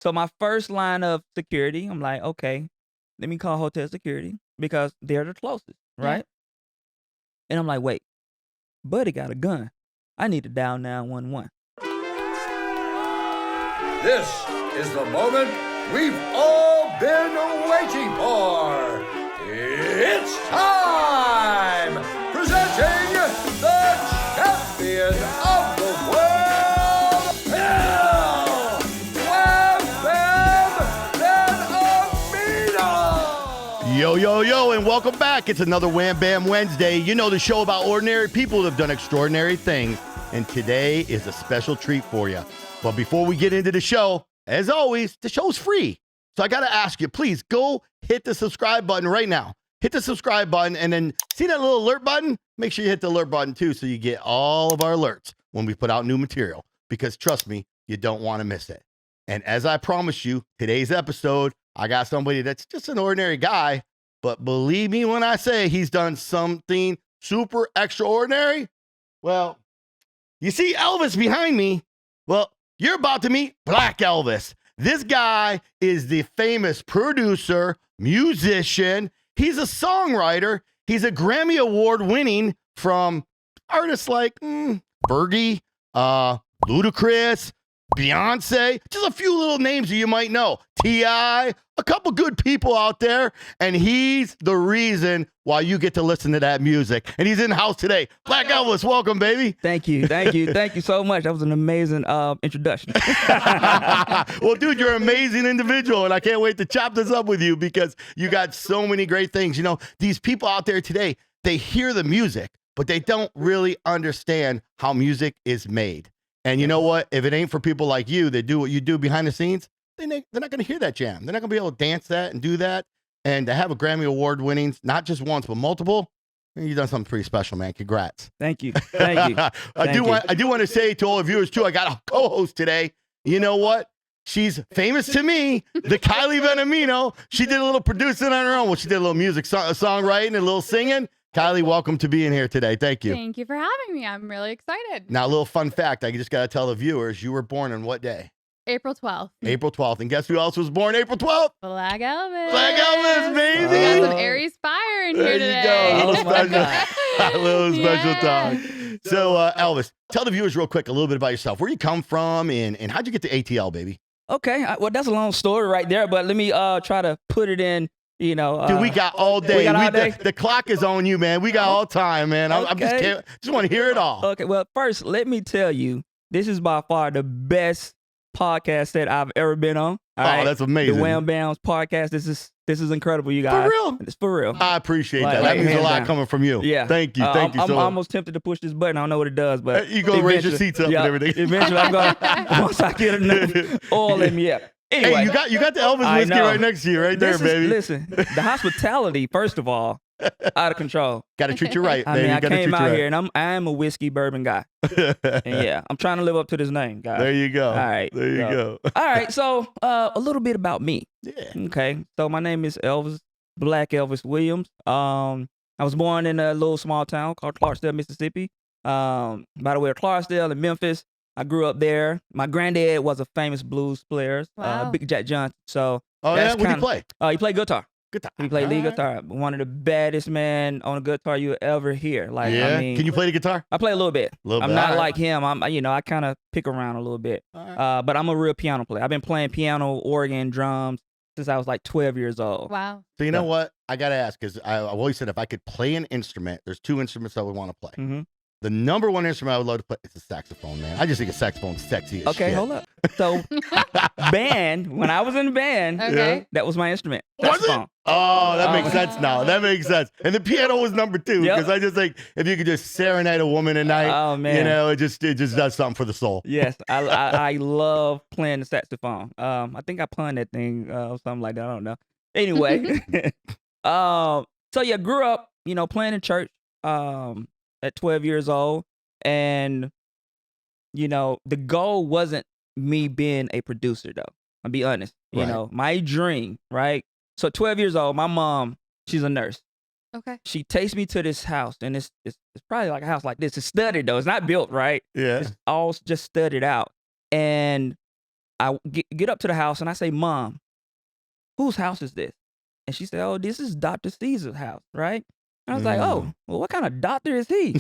So my first line of security, I'm like, okay, let me call hotel security because they're the closest, right? Yeah. And I'm like, wait, Buddy got a gun. I need to dial 911. This is the moment we've all been waiting for. It's time! Presenting the champion of the world, WamBams Yo, yo, yo, and welcome back. It's another Wham Bam Wednesday. You know, the show about ordinary people who have done extraordinary things. And today is a special treat for you. But before we get into the show, as always, the show's free. So I got to ask you, please go hit the subscribe button right now. Hit the subscribe button and then see that little alert button? Make sure you hit the alert button too so you get all of our alerts when we put out new material. Because trust me, you don't want to miss it. And as I promised you, today's episode, I got somebody that's just an ordinary guy. But believe me when I say he's done something super extraordinary. Well, you see Elvis behind me? Well, you're about to meet Blac Elvis. This guy is the famous producer, musician. He's a songwriter. He's a Grammy Award winning from artists like Fergie, Ludacris, Beyonce, just a few little names that you might know. T.I., a couple good people out there, and he's the reason why you get to listen to that music. And he's in the house today. Blac Elvis, welcome, baby. Thank you. Thank you so much. That was an amazing introduction. Well, dude, you're an amazing individual, and I can't wait to chop this up with you because you got so many great things. You know, these people out there today, they hear the music, but they don't really understand how music is made. And you know what? If it ain't for people like you that do what you do behind the scenes, they're not going to hear that jam. They're not going to be able to dance that and do that. And to have a Grammy Award winnings, not just once, but multiple, you've done something pretty special, man. Congrats. Thank you. Thank you. I do want to say to all the viewers, too, I got a co-host today. You know what? She's famous to me, the Kylie Benemino. She did a little producing on her own. Well, she did a little music, songwriting, and a little singing. Kylie, welcome to being here today. Thank you. Thank you for having me. I'm really excited. Now, a little fun fact. I just got to tell the viewers, you were born on what day? April 12th. April 12th. And guess who else was born April 12th? Blac Elvis. Blac Elvis, baby. We got some Aries fire in here today. There you go. Oh my A little special Yeah. talk. So, Elvis, tell the viewers real quick a little bit about yourself. Where you come from and how'd you get to ATL, baby? Okay. Well, that's a long story right there, but let me try to put it in. You know, Dude, we got all day. We got all day? The clock is on you, man. We got all time, man. I'm Okay. just want to hear it all. Okay. Well, first, let me tell you, this is by far the best podcast that I've ever been on. All right? That's amazing. The WamBams Podcast. This is incredible, you guys. For real? It's for real. I appreciate Like, that. That means a hands lot down. coming from you. Yeah. Thank you. Thank you I'm so much. almost tempted to push this button. I don't know what it does, but You go raise your eventually- seats up yeah, and everything. Eventually, I'm going once I get enough oil in me. Yeah. Anyway, Hey, you got the Elvis I whiskey know. right next to you, right there, this baby. Listen, the hospitality, first of all, out of control. Got to treat you right, I baby. mean, I Gotta came treat you out right. here and I am a whiskey bourbon guy. And yeah, I'm trying to live up to this name, guys. There you go. All right. There you go. All right. So, a little bit about me. Yeah. Okay. So my name is Blac Elvis Williams. I was born in a little small town called Clarksdale, Mississippi. By the way, Clarksdale and Memphis. I grew up there. My granddad was a famous blues player, Wow. Big Jack Johnson. So Oh, yeah? that's What do you kinda- play? He played guitar. Guitar. He played lead All right. guitar. One of the baddest men on a guitar you ever hear. Like, Yeah. I mean, Can you play the guitar? I play a little bit. Little I'm bit, not all right. like him. I kind of pick around a little bit. All right. But I'm a real piano player. I've been playing piano, organ, drums since I was like 12 years old. Wow. So you know what? I got to ask because I've always said if I could play an instrument, there's two instruments I would want to play. hmm The number one instrument I would love to play is the saxophone, man. I just think a saxophone's sexy as Okay, shit. hold up. So, when I was in the band, Okay. that was my instrument. Was it? Saxophone. Oh, that Oh. makes sense now. That makes sense. And the piano was number two Yep. because I just think if you could just serenade a woman at night, Oh, man. you know, it just does something for the soul. Yes, I love playing the saxophone. I think I pun that thing or something like that. I don't know. Anyway, so yeah, grew up, playing in church at 12 years old, and the goal wasn't me being a producer though. I'll be honest. Right. My dream, right? So 12 years old, my mom, she's a nurse. Okay. She takes me to this house, and it's probably like a house like this. It's studded though. It's not built, right? Yeah. It's all just studded out. And I get up to the house and I say, Mom, whose house is this? And she said, oh, this is Dr. Caesar's house, right? And I was like, oh, well, what kind of doctor is he?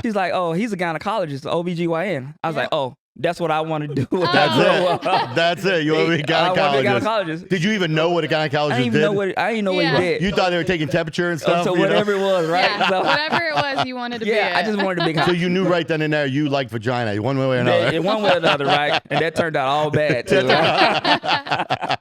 She's like, oh, he's a gynecologist, OBGYN. I was like, oh, that's what I want to do. That's it. That's it. You want to be a gynecologist. I want to be a gynecologist. Did you even know what a gynecologist I didn't even did? know what I didn't know what he did. You thought they were taking temperature and stuff? So whatever it was, right? Yeah, So, whatever it was, you wanted to be it. I just wanted to be. So you knew right then and there you liked vagina, one way or another. Yeah, one way or another, right? And that turned out all bad too. Right?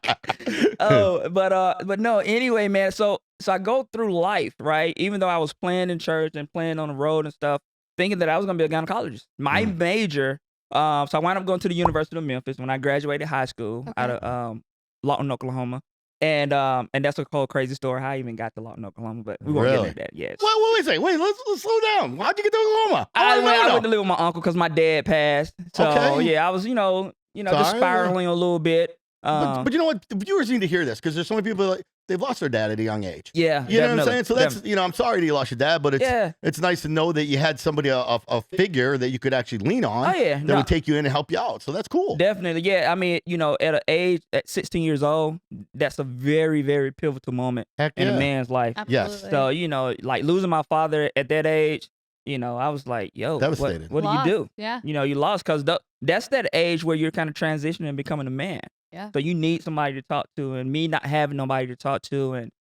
But no. Anyway, man. So I go through life, right? Even though I was playing in church and playing on the road and stuff, thinking that I was gonna be a gynecologist. My major. So I wound up going to the University of Memphis when I graduated high school out of Lawton, Oklahoma. And that's a whole crazy story how I even got to Lawton, Oklahoma, but we won't get into that yet. Wait a second. Wait, let's slow down. How'd you get to Oklahoma? I went to live with my uncle because my dad passed. So yeah, I was, just spiraling a little bit. But you know what? The viewers need to hear this because there's so many people like they've lost their dad at a young age. Yeah, you know what I'm saying. So that's I'm sorry that you lost your dad, but it's nice to know that you had somebody a figure that you could actually lean on. Oh yeah, that would take you in and help you out. So that's cool. Definitely, yeah. I mean, at 16 years old, that's a very, very pivotal moment in a man's life. Absolutely. So like losing my father at that age. I was like, yo, devastated. What do you do? Yeah. You lost because that's that age where you're kind of transitioning and becoming a man. Yeah. So you need somebody to talk to, and me not having nobody to talk to and,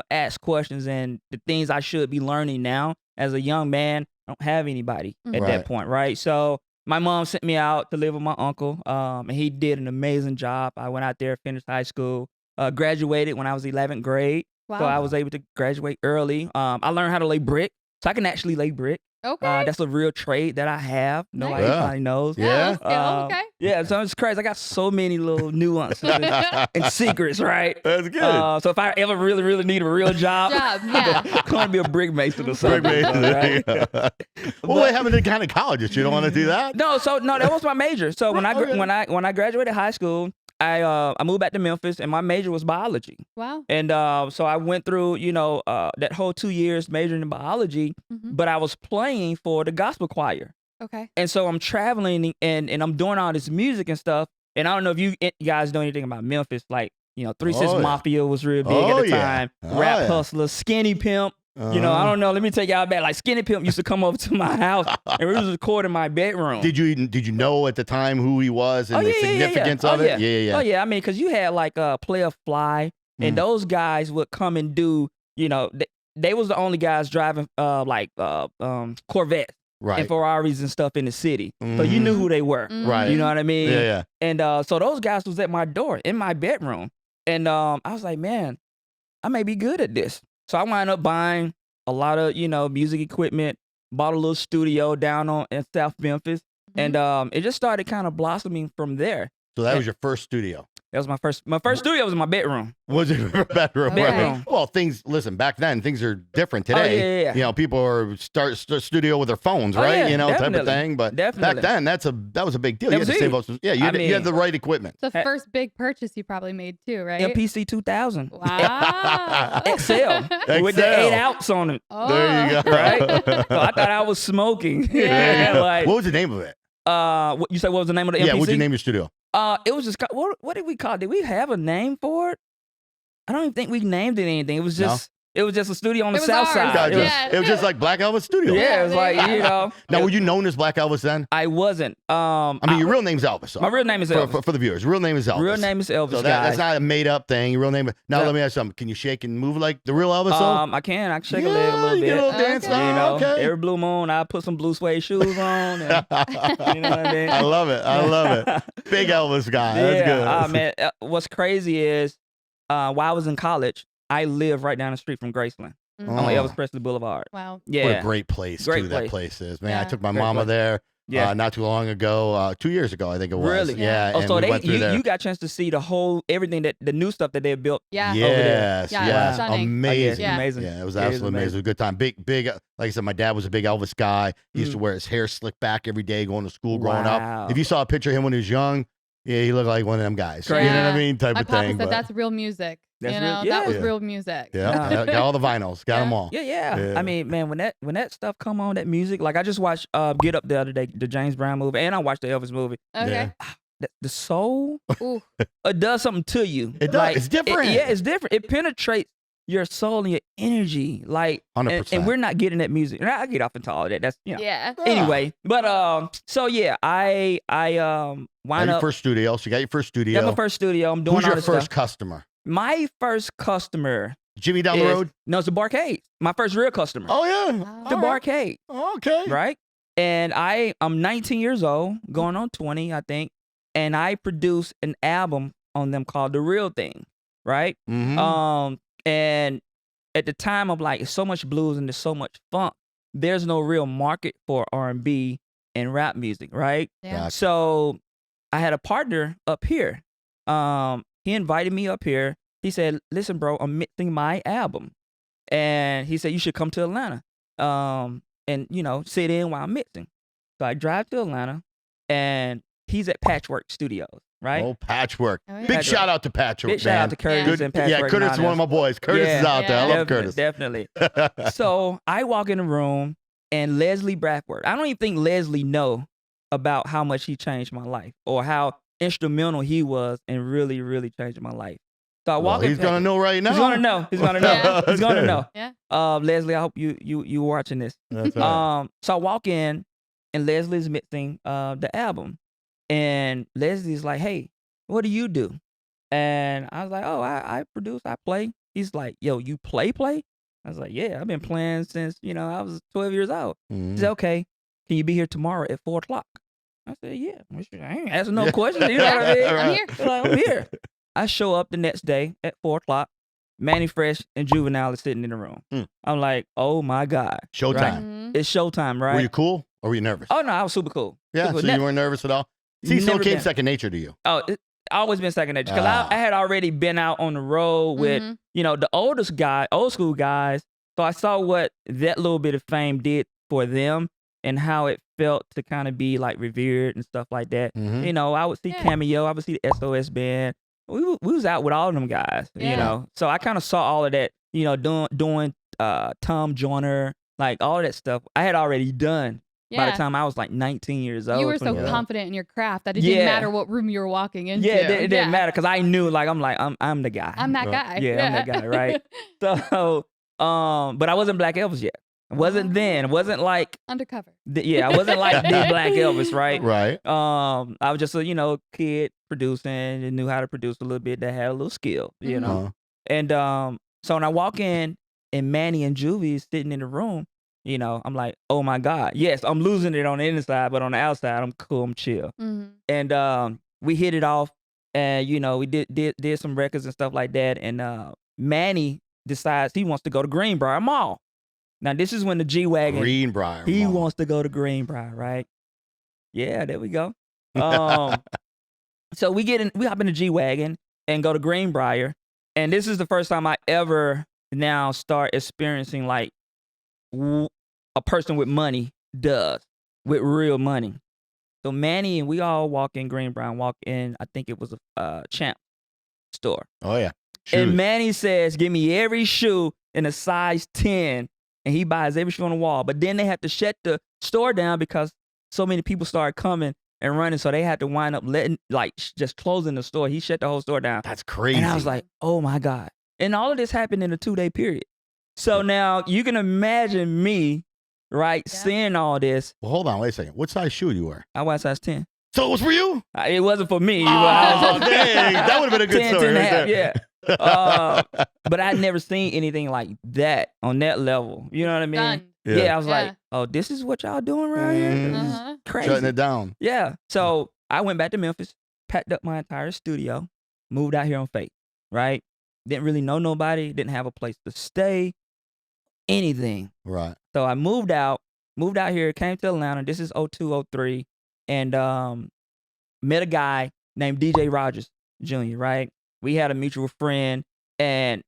ask questions and the things I should be learning now as a young man, I don't have anybody at that point, right? So my mom sent me out to live with my uncle, and he did an amazing job. I went out there, finished high school, graduated when I was 11th grade. Wow. So I was able to graduate early. I learned how to lay brick, so I can actually lay brick. Okay. That's a real trade that I have. Nobody probably knows. Yeah. Okay. Yeah, so it's crazy. I got so many little nuances and secrets, right? That's good. So if I ever really, really need a real job, I'm going to be a brick mason or something. Right? Well, what happened to gynecologist? You don't want to do that? No, that was my major. So when I graduated high school, I moved back to Memphis, and my major was biology. Wow. And so I went through, that whole 2 years majoring in biology, but I was playing for the gospel choir. Okay. And so I'm traveling and I'm doing all this music and stuff. And I don't know if you guys know anything about Memphis. Like, 3 6 Mafia was real big at the time. Rap Hustler, Skinny Pimp. I don't know. Let me take y'all back. Like Skinny Pimp used to come over to my house and we was recording my bedroom. Did you know at the time who he was and the significance of it? Yeah. Oh yeah. I mean, because you had like Player Fly, and those guys would come and do. They was the only guys driving Corvettes. Right. And Ferraris and stuff in the city. So you knew who they were. Right. You know what I mean? Yeah. And so those guys was at my door in my bedroom. And I was like, man, I may be good at this. So I wound up buying a lot of, music equipment, bought a little studio down in South Memphis. And it just started kind of blossoming from there. So that was your first studio. That was my first studio was in my bedroom. Was it your bedroom? Bedroom. Well, listen, back then things are different today. Yeah. People are start studio with their phones, right? Type of thing. But back then that was a big deal. You had to save up. You had the right equipment. It's the first big purchase you probably made too, right? MPC 2000. Wow. XL with the 8 ounce on it. Oh. There you go. Right? So I thought I was smoking. Yeah. What was the name of it? You said what was the name of the MPC? Yeah, what'd you name your studio? It was just what did we call it? Did we have a name for it? I don't even think we named it anything. It was just a studio on the south side. It was just like Blac Elvis Studio. Yeah, it was like Now, were you known as Blac Elvis then? I wasn't. I mean, your real name's Elvis. So. My real name is Elvis. For the viewers, real name is Elvis. Real name is Elvis. So that's not a made up thing. Your real name. Now let me ask you something. Can you shake and move like the real Elvis? I can. I can shake a leg a little bit. Get a little dance. Okay. Every blue moon, I put some blue suede shoes on. And, you know what I mean? I love it. Big Elvis guy. That's good. Man, what's crazy is while I was in college, I live right down the street from Graceland on Elvis Presley Boulevard. Wow. Yeah. What a great place, that place is. Man, I took my mama there not too long ago, 2 years ago, I think it was. Really? Yeah. Oh, and so we went through there. you got a chance to see everything the new stuff that they built. Yeah. Yes. Stunning. Amazing. Yeah. Amazing. Yeah, it was absolutely amazing. It was a good time. Big, like I said, my dad was a big Elvis guy. He used to wear his hair slicked back every day going to school growing up. If you saw a picture of him when he was young, he looked like one of them guys. Yeah. You know what I mean? Type My of papa thing. said that's real music. That's that was real music. Yeah. Got all the vinyls. Got them all. Yeah. I mean, man, when that stuff come on, that music, like I just watched Get Up the other day, the James Brown movie, and I watched the Elvis movie. Okay. the soul, Ooh. it does something to you. It does. It's different. Yeah, it's different. It penetrates your soul and your energy. Like, 100%. and we're not getting that music. And I get off into all of that. That's, you know. Yeah. Anyway, but so yeah, I wind your up. first studio. So you got your first studio. Got my first studio. I'm doing Who's all your this first stuff. customer? My first customer. Jimmy down the road? No, it's the Barcade. My first real customer. Oh, yeah. The Barcade. Okay. Right? And I'm 19 years old, going on 20, I think. And I produced an album on them called The Real Thing. Right? Mm-hmm. And at the time, I'm like, it's so much blues and there's so much funk. There's no real market for R&B and rap music, right? Yeah. Gotcha. So I had a partner up here. He invited me up here. He said, listen, bro, I'm mixing my album. And he said, you should come to Atlanta and, you know, sit in while I'm mixing. So I drive to Atlanta, and he's at Patchwork Studios, right? Oh, Patchwork. Oh, yeah. Big shout out to Patchwork, Big shout out to Curtis and Patchwork. Yeah, Curtis is one of my boys. Curtis is out there. I love Curtis. Definitely. So I walk in the room, and Leslie Bradford, I don't even think Leslie know about how much he changed my life or how instrumental he was in really, really changing my life. So I walk in. He's going to know right now. He's going to know. He's going to know. Yeah. He's going to know. Yeah. Leslie, I hope you watching this. That's right. So I walk in, and Leslie's mixing the album. And Leslie's like, hey, what do you do? And I was like, oh, I produce, I play. He's like, yo, you play? I was like, yeah, I've been playing since, you know, I was 12 years old. He said, okay, can you be here tomorrow at 4 o'clock? I said, yeah. I ain't asking no questions. You know what I mean? I'm here. Like, I'm here. I show up the next day at 4 o'clock. Manny Fresh and Juvenile is sitting in the room. I'm like, oh my God. Showtime. Right? Mhm. It's showtime, right? Were you cool or were you nervous? Oh, no, I was super cool. Yeah, Super so cool. you weren't nervous at all? See, so it Never came been. second nature to you. Oh, it's always been second nature. Because Ah. I had already been out on the road with, Mhm. you know, the old school guys. So I saw what that little bit of fame did for them and how it felt to kind of be like revered and stuff like that. Mhm. You know, I would see Yeah. Cameo, I would see the SOS band. We was out with all of them guys, you Yeah. know. So I kind of saw all of that, you know, doing Tom Joyner, like all of that stuff. I had already done by the Yeah. time I was like 19 years old. You were so 20 years old. confident in your craft that it Yeah. didn't matter what room you were walking into. Yeah, it didn't matter because I knew, like, I'm the guy. I'm that Right. guy. Yeah, I'm that guy, right? So, but I wasn't Blac Elvis yet. I wasn't then. It wasn't like, Undercover. I wasn't like the Blac Elvis, right? Right. I was just a, you know, kid producing and knew how to produce a little bit, that had a little skill, you know. Uh-huh. And so when I walk in and Manny and Juvie is sitting in the room, you know, I'm like, oh my God. Yes, I'm losing it on the inside, but on the outside, I'm cool, I'm chill. Mhm. And we hit it off, and you know, we did some records and stuff like that. And Manny decides he wants to go to Greenbrier Mall. Now this is when the G-Wagon, Greenbrier. he Mall. wants to go to Greenbrier, right? Yeah, there we go. So we hop in the G-Wagon and go to Greenbrier, and this is the first time I ever now start experiencing like a person with money does, with real money. So Manny and we all walk in Greenbrier, walk in, I think it was a Champ store. Oh, yeah. And Shoes. Manny says, give me every shoe in a size 10. And he buys every shoe on the wall. But then they had to shut the store down because so many people started coming and running. So they had to wind up just closing the store. He shut the whole store down. That's crazy. And I was like, oh my God. And all of this happened in a 2-day period. So now you can imagine me, right, Yeah. seeing all this. well, hold on. Wait a second. What size shoe you wear? I was size 10. So it was for you? It wasn't for me. Oh, I was dang. That would have been a good 10, story 10 and a right half, there. yeah. But I'd never seen anything like that on that level. You know what I mean? Done. Yeah, I was Yeah. like, oh, this is what y'all doing right here? This is Uh-huh. crazy. Shutting it down. Yeah. So I went back to Memphis, packed up my entire studio, moved out here on faith, right? Didn't really know nobody, didn't have a place to stay, anything. Right. So I moved out here, came to Atlanta. This is 02, 03, and met a guy named DJ Rogers Jr., right? We had a mutual friend. And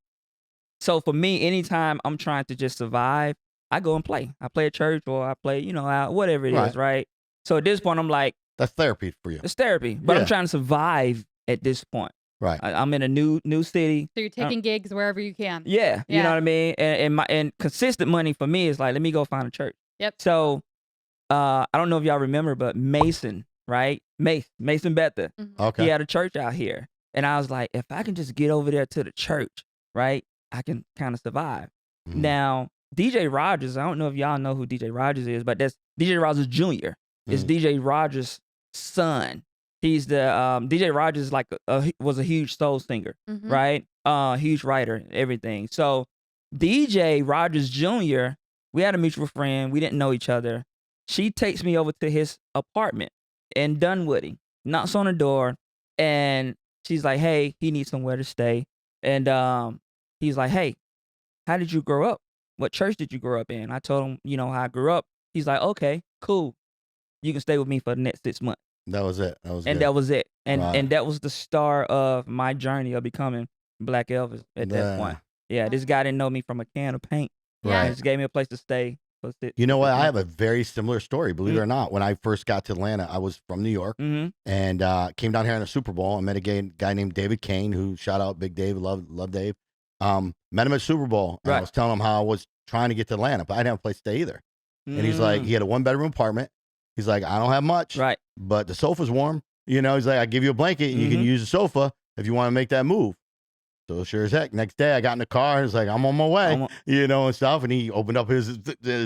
so for me, anytime I'm trying to just survive, I go and play. I play at church or I play, you know, out, whatever it is, Right. right? So at this point, I'm like, That's therapy for you. it's therapy, but Yeah. I'm trying to survive at this point. Right. I'm in a new city. So you're taking gigs wherever you can. Yeah, you Yeah. know what I mean? And consistent money for me is like, let me go find a church. Yep. So I don't know if y'all remember, but Mason right? Mason Bethel. Okay. He had a church out here. And I was like, if I can just get over there to the church, right, I can kind of survive. Mhm. Now, DJ Rogers, I don't know if y'all know who DJ Rogers is, but that's DJ Rogers Jr. It's DJ Rogers' son. He's the DJ Rogers is like was a huge soul singer, right? Huge writer and everything. So DJ Rogers Jr., we had a mutual friend. We didn't know each other. She takes me over to his apartment in Dunwoody, knocks on the door, and she's like, hey, he needs somewhere to stay. And he's like, hey, how did you grow up? What church did you grow up in? I told him, you know, how I grew up. He's like, okay, cool. You can stay with me for the next 6 months. That was it. That was And good. that was it. And Right. and that was the start of my journey of becoming Blac Elvis at that point. Yeah, this guy didn't know me from a can of paint. Yeah. He just gave me a place to stay. You know what? I have a very similar story, believe it or not. When I first got to Atlanta, I was from New York and came down here in a Super Bowl and met a guy named David Kane, who shout out Big Dave, love Dave. Met him at Super Bowl. And I was telling him how I was trying to get to Atlanta, but I didn't have a place to stay either. And he's like, he had a 1-bedroom apartment. He's like, I don't have much, but the sofa's warm. You know, he's like, I give you a blanket and you can use the sofa if you want to make that move. So sure as heck, next day I got in the car and was like, I'm on my way, you know, and stuff. And he opened up his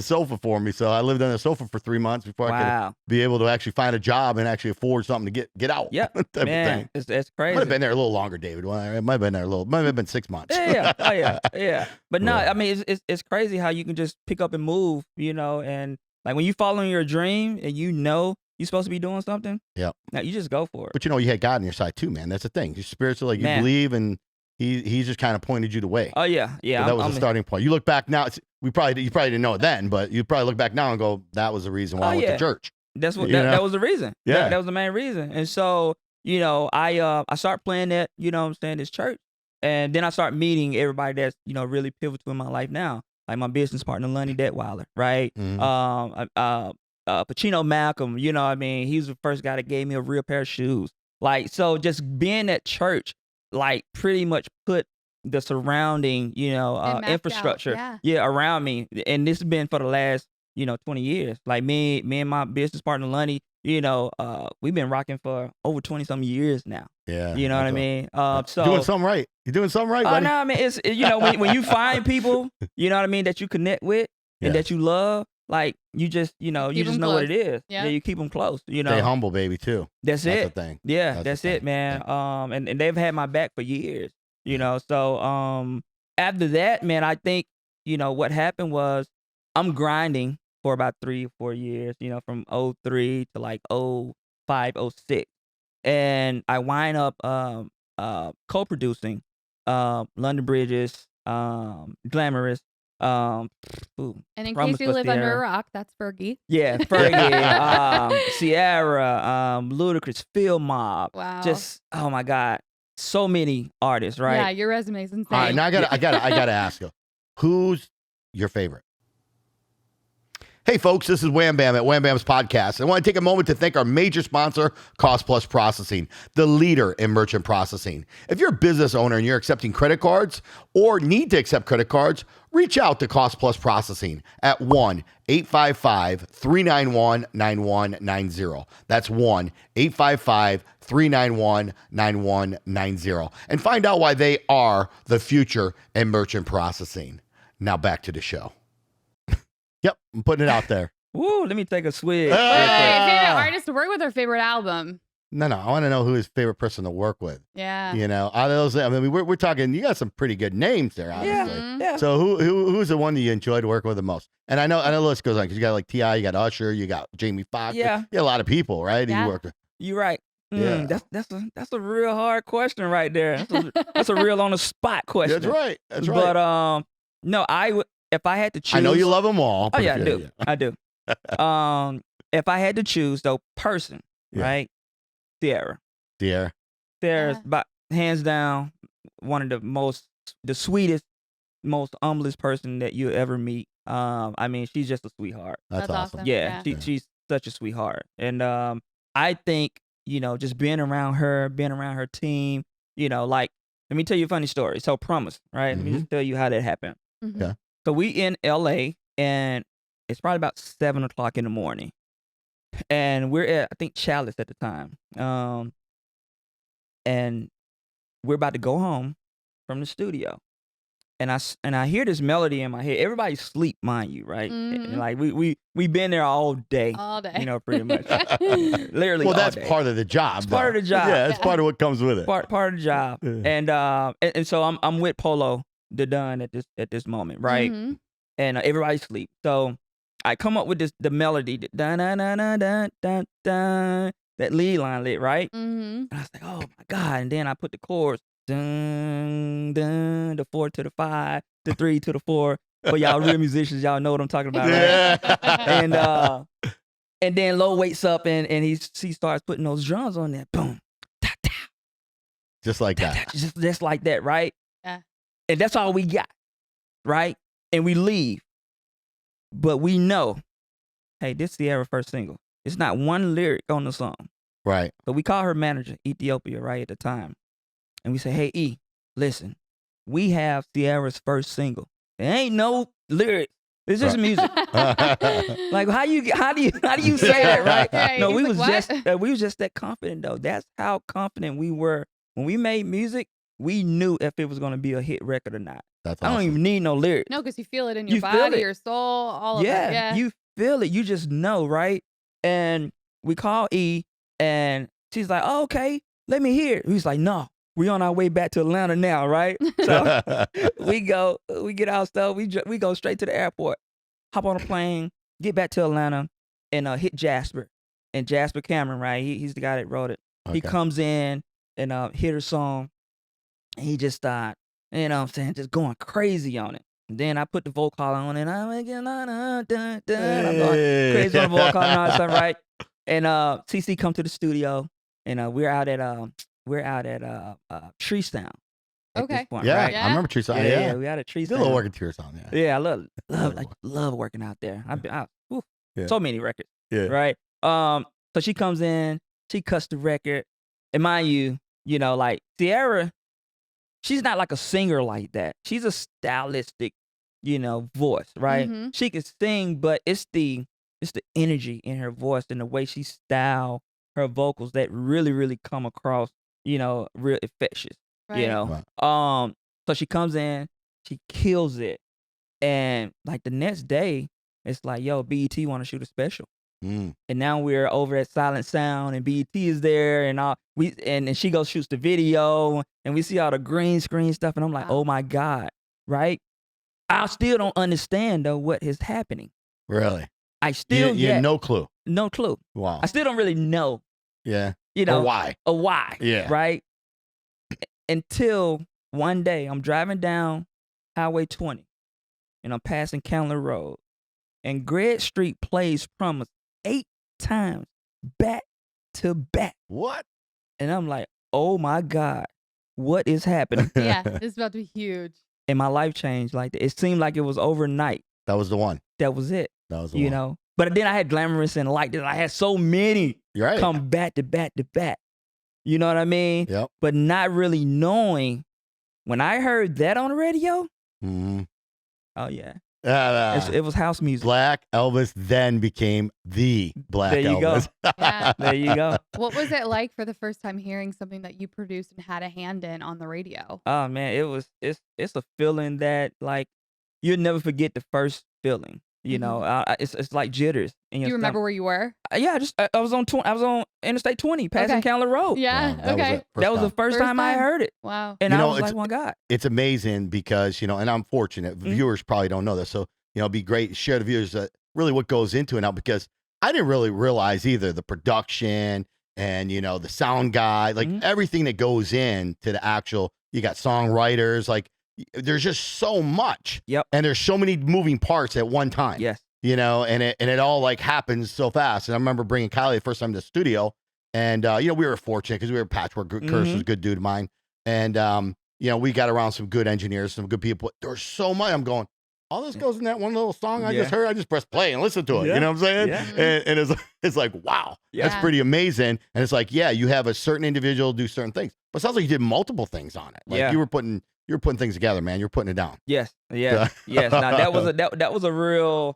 sofa for me. So I lived on the sofa for 3 months before I could be able to actually find a job and actually afford something to get out. Yeah, man, it's crazy. Might have been there a little longer, David. Well, it might have been there might have been 6 months. Yeah. But no, I mean, it's crazy how you can just pick up and move, you know, and like when you following your dream and you know you're supposed to be doing something. Yeah. Now you just go for it. But you know, you had God on your side too, man. That's the thing. You're spiritual, like you believe, and He just kind of pointed you the way. Oh yeah. So that was the starting point. You look back now. You probably didn't know it then, but you probably look back now and go, "That was the reason why I went to church." That's what that was the reason. Yeah, that was the main reason. And so you know, I start playing that. You know, what I'm saying, this church, and then I start meeting everybody that's really pivotal in my life now, like my business partner Lonnie Detweiler, right? Pacino Malcolm. You know, what I mean, he was the first guy that gave me a real pair of shoes. Like, so just being at church, like pretty much put the surrounding, infrastructure, around me. And this has been for the last, 20 years. Like me and my business partner, Lonnie, we've been rocking for over 20 some years now. Yeah. You know what I mean? So doing something right. You're doing something right, buddy. No, I mean, it's, when you find people, you know what I mean, that you connect with and that you love, like you just, you just know what it is. Yeah. You keep them close, Stay humble, baby, too. That's it. The thing. Yeah, that's it, man. Yeah. And they've had my back for years, so after that, man, I think, what happened was I'm grinding for about 3 or 4 years, from 03 to like 05, 06. And I wind up co-producing London Bridges, Glamorous. And in case you live under a rock, that's Fergie. Yeah, Fergie, Ciara, Ludacris, Phil Mob. Wow. Just, oh my God. So many artists, right? Yeah, your resume's insane. All right, now I gotta ask you, who's your favorite? Hey folks, this is WamBam at WamBams Podcast. I want to take a moment to thank our major sponsor, Cost Plus Processing, the leader in merchant processing. If you're a business owner and you're accepting credit cards or need to accept credit cards, reach out to Cost Plus Processing at 1-855-391-9190. That's 1-855-391-9190. And find out why they are the future in merchant processing. Now back to the show. Yep, I'm putting it out there. Woo, let me take a swig. Favorite artist to work with or favorite album? No, I want to know who his favorite person to work with. Yeah. Out of those, I mean, we're talking, you got some pretty good names there, obviously. Yeah. So who's the one that you enjoyed working with the most? And I know the list goes on, because you got like T.I., you got Usher, you got Jamie Foxx. Yeah. You got a lot of people, right? Yeah. You work with. You're right. Yeah. That's a real hard question right there. That's a real on the spot question. That's right. But no, if I had to choose, I know you love them all. Oh yeah, I do. If I had to choose, though, person, right? Ciara's about hands down one of the sweetest, most humblest person that you ever meet. I mean, she's just a sweetheart. That's awesome. Yeah, she's such a sweetheart, and I think just being around her team, like let me tell you a funny story. So Promise, right? Let me just tell you how that happened. Mm-hmm. Yeah. So we in LA and it's probably about 7 o'clock in the morning. and we're at, I think, Chalice at the time. And we're about to go home from the studio. And I hear this melody in my head. Everybody's asleep, mind you, right? And like we been there all day. All day. Pretty much. Literally Well, all that's day. part of the job. It's part of the job. Yeah, it's part of what comes with it. Part of the job. Yeah. And so I'm with Polo the Dunn at this moment, right? And everybody's asleep. So I come up with the melody, dun, dun, dun, dun, dun, dun, dun, that lead line lit, right? And I was like, oh my God. And then I put the chords, dun, dun, the 4 to the 5, the 3 to the 4. For y'all real musicians, y'all know what I'm talking about, right? And then Lo wakes up and he starts putting those drums on there. Boom. Ta, ta, Just like ta, that. ta, just like that, right? Yeah. And that's all we got, right? And we leave. But we know, hey, this is Ciara's first single. It's not one lyric on the song. Right. So we call her manager, Ethiopia, right, at the time. And we say, hey, E, listen, we have Ciara's first single. There ain't no lyrics. It's just music. Like, how do you say that, right? Right. No, He's we like, was just that confident though. That's how confident we were when we made music. We knew if it was going to be a hit record or not. That's I awesome. don't even need no lyrics. No, because you feel it in your You feel body, it. your soul, all of it. Yeah. You feel it. You just know, right? And we call E, and she's like, oh, okay, let me hear it. He's like, no, we on our way back to Atlanta now, right? So we get our stuff, we go straight to the airport, hop on a plane, get back to Atlanta, and hit Jasper. And Jasper Cameron, right? He's the guy that wrote it. Okay. He comes in and hit her song, and he just started, you know what I'm saying, just going crazy on it. And then I put the vocal on it, and I'm making I'm going crazy on the vocal and all that stuff, right? And CC come to the studio, and we're out at Tree Sound. At this point, Yeah, right? I remember Tree Sound. Yeah, we out at Tree Did a Sound. little work at Tree Sound, yeah. Yeah, I love working out there. Yeah. So many records, Yeah. right? So she comes in, she cuts the record, and mind you, like Ciara, she's not like a singer like that. She's a stylistic, voice, right? She can sing, but it's the energy in her voice and the way she style her vocals that really, really come across, real infectious, Right. So she comes in, she kills it, and like the next day, it's like, yo, BET want to shoot a special. And now we're over at Silent Sound, and BET is there, and and she goes shoots the video, and we see all the green screen stuff, and I'm like, oh my God, right? I still don't understand though what is happening. Really? I still you had no clue. no clue. Wow. I still don't really know, Yeah. or why. Yeah. right? Until one day I'm driving down Highway 20, and I'm passing Candler Road, and Greg Street plays Promise 8 times back to back. What? And I'm like, oh my God, what is happening? Yeah, this is about to be huge. And my life changed like that. It seemed like it was overnight. That was the one. That was it. That was the one. But then I had Glamorous and Like This. I had so many You're right. come back to back to back. You know what I mean? Yep. But not really knowing. When I heard that on the radio, Mm-hmm. oh yeah. It was house music. Blac Elvis then became the Blac There you Elvis. Yeah. There you go. What was it like for the first time hearing something that you produced and had a hand in on the radio? Oh man, it's a feeling that like you'll never forget the first feeling. It's like jitters. Do you remember where you were? Yeah, I was on Interstate 20, passing Okay. Candler Road. Yeah. Wow, Okay. That was the first First time I time. heard it, Wow. and I was it's- like, "Oh my God!" It's amazing because, and I'm fortunate. Viewers probably don't know this. So, it'd be great to share the viewers really what goes into it now, because I didn't really realize either the production and, the sound guy, like everything that goes into the actual, you got songwriters, like there's just so much. Yep. And there's so many moving parts at one time. Yes. And it all like happens so fast. And I remember bringing Kylie the first time to the studio, and, we were fortunate because we were patchwork. Curse was a good dude of mine. And, we got around some good engineers, some good people. There's so much. I'm going, all this goes in that one little song I just heard. I just press play and listen to it. Yeah. You know what I'm saying? Yeah. And it's like, wow, that's Yeah. pretty amazing. And it's like, yeah, you have a certain individual do certain things, but it sounds like you did multiple things on it. Like Yeah. you were putting things together, man. You're putting it down. Yes. Now that was a real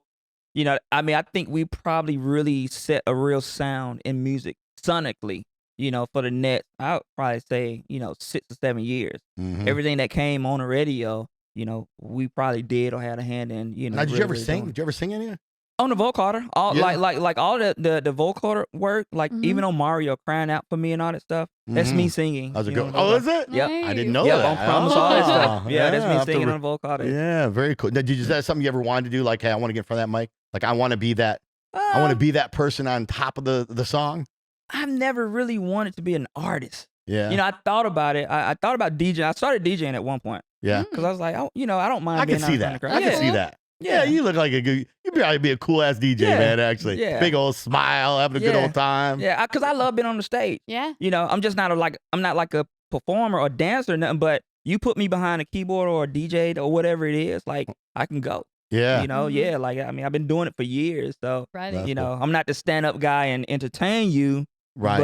You know, I mean, I think we probably really set a real sound in music sonically, you know, for the next, I would probably say, you know, 6 or 7 years. Mhm. Everything that came on the radio, you know, we probably did or had a hand in, you know. Now, did you ever really sing? doing. Did you ever sing any? On the vocoder, all Yeah. like all the vocoder work, like even on Mario crying out for me and all that stuff. That's me singing. How's it you know, go? Oh, is it? Yep. I didn't know Yeah, that. on Promise, all that stuff. Oh, Yeah, that's I'll me have to singing on the vocoder. Yeah, very cool. Now, is that something you ever wanted to do? Like, hey, I want to get in front of that mic. Like, I want to be that. I want to be that person on top of the song. I've never really wanted to be an artist. Yeah. You know, I thought about it. I thought about DJing. I started DJing at one point Yeah. because I was like, oh, you know, I don't mind. I can being see out in that. front I of the can crowd. see that. Yeah. Yeah, you look like a good. You'd probably be a cool ass DJ, Yeah. man. Actually, Yeah. big old smile, having a good Yeah. old time. Yeah, because I love being on the stage. Yeah. You know, I'm just not I'm not like a performer or dancer or nothing, but you put me behind a keyboard or a DJ or whatever it is, like I can go. Yeah. You know, yeah, like I mean, I've been doing it for years, so Ready. That's you know, I'm not the stand up guy and entertain you, Right.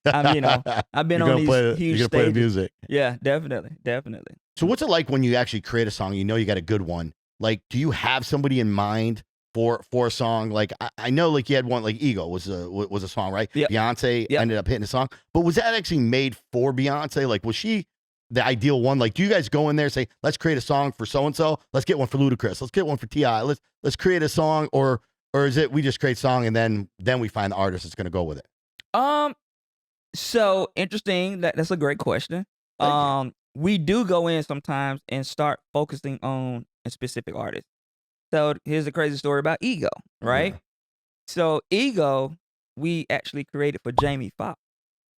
but I'm, you know, I've been You're on gonna these huge You're gonna play the stages. music. Yeah, definitely. So what's it like when you actually create a song? You know you got a good one. Like, do you have somebody in mind for a song? Like, I know, like you had one, like Ego was a song, right? Yep. Beyonce Yep. ended up hitting a song, but was that actually made for Beyonce? Like, was she the ideal one? Like, do you guys go in there and say, let's create a song for so and so? Let's get one for Ludacris. Let's get one for T.I. Let's create a song, or is it we just create a song and then we find the artist that's going to go with it? So interesting. That's a great question. Thank you. We do go in sometimes and start focusing on a specific artist. So here's the crazy story about Ego, right? Yeah. So Ego, we actually created for Jamie Foxx.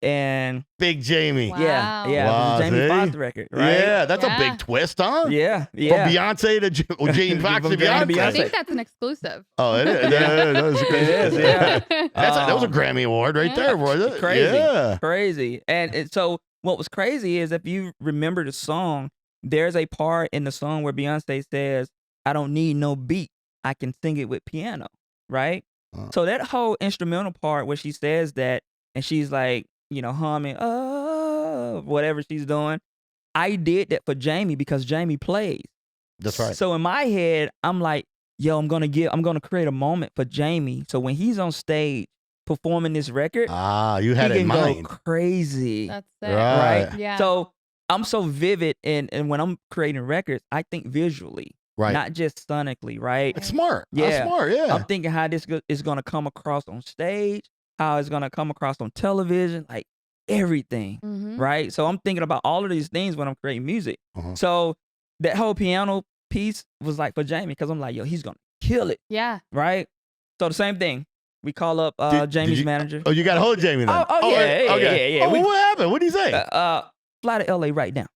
And Big Jamie. Wow. yeah, it was Wow, a Jamie see? Foxx record, right? Yeah, that's a Yeah. big twist, huh? Yeah, From yeah. Beyonce to Jane Fox to From Beyonce. Beyonce. I think that's an exclusive. Oh, it is. Yeah, that was crazy. It is, yeah. That was a Grammy Award right there, boy. Crazy. Yeah. Crazy. And so what was crazy is if you remember the song, there's a part in the song where Beyonce says, I don't need no beat. I can sing it with piano, right? So that whole instrumental part where she says that and she's like, you know, humming, whatever she's doing. I did that for Jamie because Jamie plays. That's right. So in my head, I'm like, yo, I'm gonna create a moment for Jamie. So when he's on stage performing this record, You had he it in can mind. go crazy. That's it. Right. Yeah. So I'm so vivid and when I'm creating records, I think visually, Right. not just sonically, right? It's smart. Yeah. That's smart, yeah. I'm thinking how this is gonna come across on stage, how it's gonna come across on television, like everything, Mhm. right? So I'm thinking about all of these things when I'm creating music. Uh-huh. So that whole piano piece was like for Jamie because I'm like, yo, he's gonna kill it, Yeah. right? So the same thing. We call up Did Jamie's you- manager. Oh, you got to hold Jamie then. Oh, yeah, okay. yeah. Oh, what happened? What did he say? Fly to LA right now.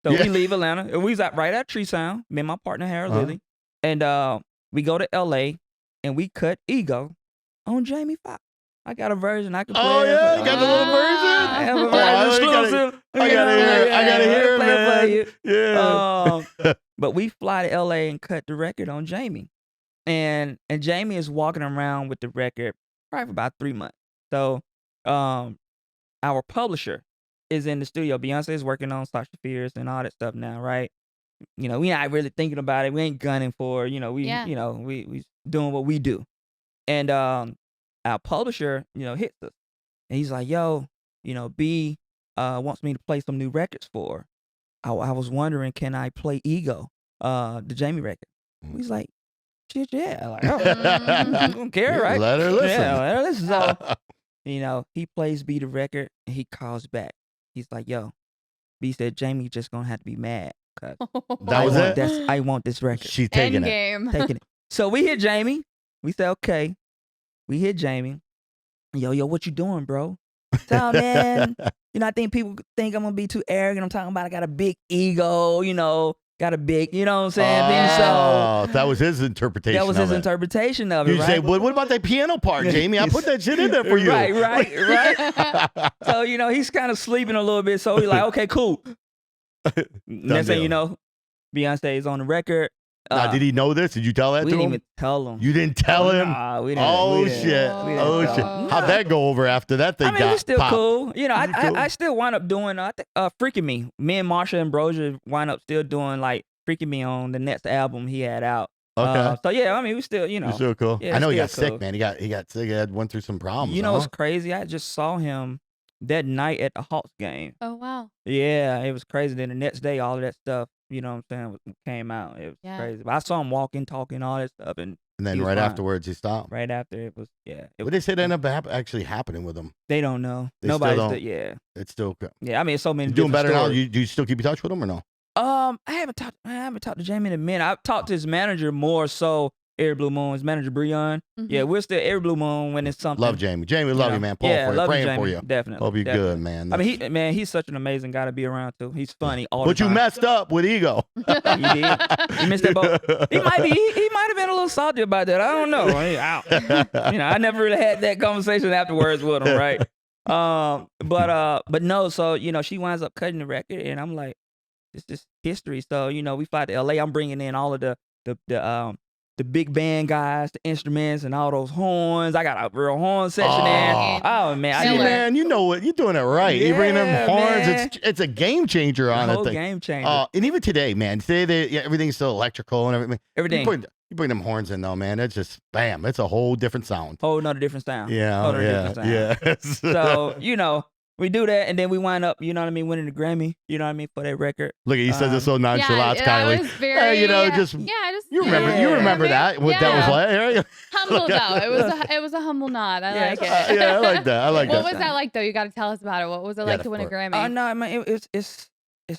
So Yeah. we leave Atlanta. And we was right at Tree Sound, me and my partner Harold Uh-huh. Lilly. And we go to LA and we cut Ego on Jamie Foxx. I got a version I can play. Oh, yeah? You got the little version? I have a Oh, version I gotta- exclusive. I gotta hear it, Play it for man. you. Yeah. But we fly to LA and cut the record on Jamie. And Jamie is walking around with the record probably for about 3 months. So our publisher is in the studio. Beyonce is working on Sasha Fierce and all that stuff now, right? You know, we not really thinking about it. We ain't gunning for, you know, we doing what we do. And our publisher, you know, hits us. And he's like, yo, you know, B wants me to play some new records for her. I was wondering, can I play Ego, the Jamie record? He's like, shit, yeah. Like, oh, I don't care, right? Let her listen. Yeah, let her listen. So, you know, he plays B the record and he calls back. He's like, yo, B said Jamie just gonna have to be mad. Cause That was it? I want this record. She's taking End it. game. Taking it. So we hit Jamie. We said, okay. We hit Jamie. Yo, what you doing, bro? So, man, you know, I think people think I'm gonna be too arrogant. I'm talking about I got a big ego, you know, got a big, you know what I'm saying? Oh, that was his interpretation. That was his interpretation of it, You right? say, what about that piano part, Jamie? I put that shit in there for you. Right. So, you know, he's kind of sleeping a little bit. So he's like, okay, cool. Next thing deal. you know, Beyonce is on the record. Now, did he know this? Did you tell that We to didn't him? even tell him. You didn't tell him? Nah, we didn't. Oh, we didn't. shit. We didn't Oh, tell shit. him. How'd that go over after that thing I mean, got we're still popped? cool. You know, Cool. I still wind up doing, Freaking Me. Me and Marsha and Brosia wind up still doing, like, Freaking Me on the next album he had out. Okay. So yeah, I mean, we still, you know. You're so cool. Yeah, I know he got still cool. sick, man. He got sick. He went through some problems. You know what's crazy? I just saw him that night at the Hawks game. Oh wow. Yeah, it was crazy. Then the next day, all of that stuff, you know what I'm saying, came out. It was crazy. But I saw him walking, talking, all that stuff, and then right afterwards, he stopped. Right after it was, yeah. What they say ended up actually happening with him? They don't know. They Nobody's still don't. yeah. It's still. Yeah, I mean, so many. You doing better stories. now? Do you still keep in touch with him or no? I haven't talked to Jamie in a minute. I've talked to his manager more so every blue moon. His manager Breon. Mhm. Yeah, we're still every blue moon when it's something. Love Jamie. Jamie, love you, man. Paul for you. Love Praying Jamie, for you. Definitely. Hope you're definitely. good, man. I mean, he's such an amazing guy to be around too. He's funny all But the time. you messed up with ego. He did. He missed that boat. He might have been a little salty about that. I don't know. I never really had that conversation afterwards with him, right? But no. So she winds up cutting the record, and I'm like, it's just history. So we fly to LA. I'm bringing in all of the big band guys, the instruments, and all those horns. I got a real horn section there. Oh man, man, you know what? You're doing it right. You're bringing them horns. Man. It's a game changer on it. Game changer. And even today, man. Today, everything's still electrical and everything. Everything. You bring them horns in though, man. It's just bam. It's a whole different sound. Whole nother different sound. Yeah, Different sound. So we do that, and then we wind up, winning the Grammy. You know what I mean, for that record. Look, he says it so nonchalant, Kylie. Was very, you remember that? What that was like? Humble though. It was a humble nod. I like it. I like that. What was that like though? You got to tell us about it. What was it like to win a Grammy? No, I mean it's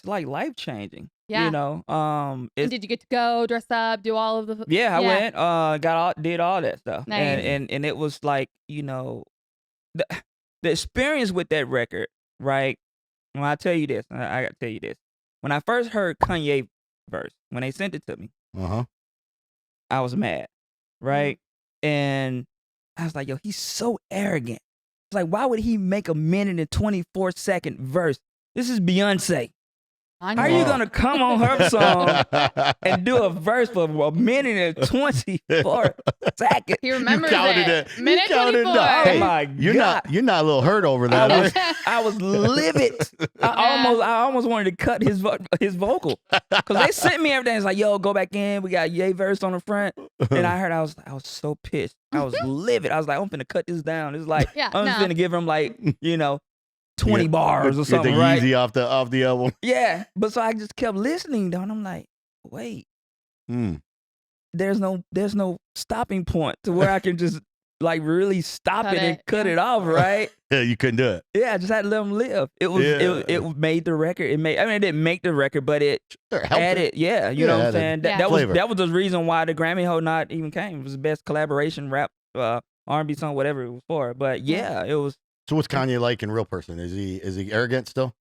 like life changing. Yeah. And did you get to go dress up, do all of the? Yeah, I went. Did all that stuff. Nice. And it was like the experience with that record, right? When I tell you this, I got to tell you this. When I first heard Kanye verse, when they sent it to me, I was mad, right? And I was like, yo, he's so arrogant. It's like, why would he make a 1:24 verse? This is Beyonce. How are you going to come on her song and do a verse for 1:24? He remembers it. Minute 24. Hey, oh my God. You're not a little hurt over that. I was livid. I almost wanted to cut his vocal because they sent me everything. It's like, yo, go back in. We got Ye verse on the front, and I heard I was so pissed. I was livid. I was like, I'm finna cut this down. It's like I'm just finna give him 20 bars or something, get the right? Yeezy off the album. Yeah, but so I just kept listening, though, and I'm like, wait, there's no stopping point to where I can just really stop it and cut it off, right? Yeah, you couldn't do it. Yeah, I just had to let him live. It was it made the record. It didn't make the record, but it added. Yeah, you know what I'm saying. That was the reason why the Grammy Ho not even came. It was the best collaboration rap R&B song, whatever it was for. But yeah, it was. So what's Kanye like in real person? Is he arrogant still?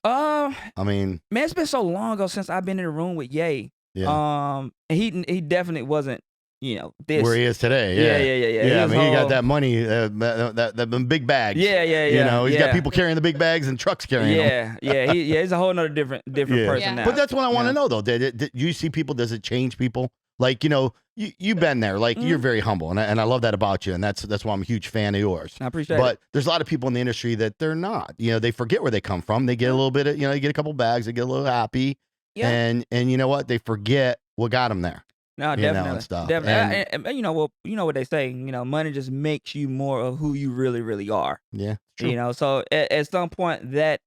I mean, man, it's been so long ago since I've been in the room with Ye. Yeah. And he definitely wasn't, this where he is today. Yeah. Yeah, I mean, he got that money, that big bags. Yeah. He's got people carrying the big bags and trucks carrying them. He's a whole nother different person now. But that's what I want to know though. Did you see people? Does it change people? Like, you've been there. Like, you're very humble, and I love that about you, and that's why I'm a huge fan of yours. I appreciate it. But there's a lot of people in the industry that they're not. They forget where they come from. They get a little bit of, they get a couple bags, they get a little happy, and you know what? They forget what got them there. No, definitely. And stuff. Definitely. And you know what they say. Money just makes you more of who you really, really are. Yeah. True. So at some point that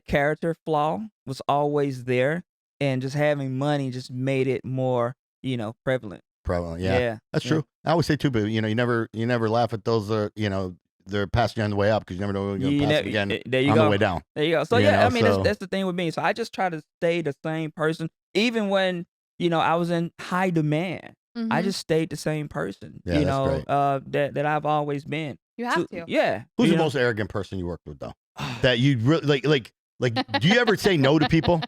character flaw was always there, and just having money just made it more. Prevalent. Yeah. That's true. I always say too, but you never laugh at those. They're passing you on the way up because you never know when you're gonna pass them again on the way down. There you go. So I mean, that's the thing with me. So I just try to stay the same person, even when I was in high demand. Mm-hmm. I just stayed the same person. Yeah, that I've always been. You have to. Yeah. Who's the most arrogant person you worked with though? That you really like? Do you ever say no to people?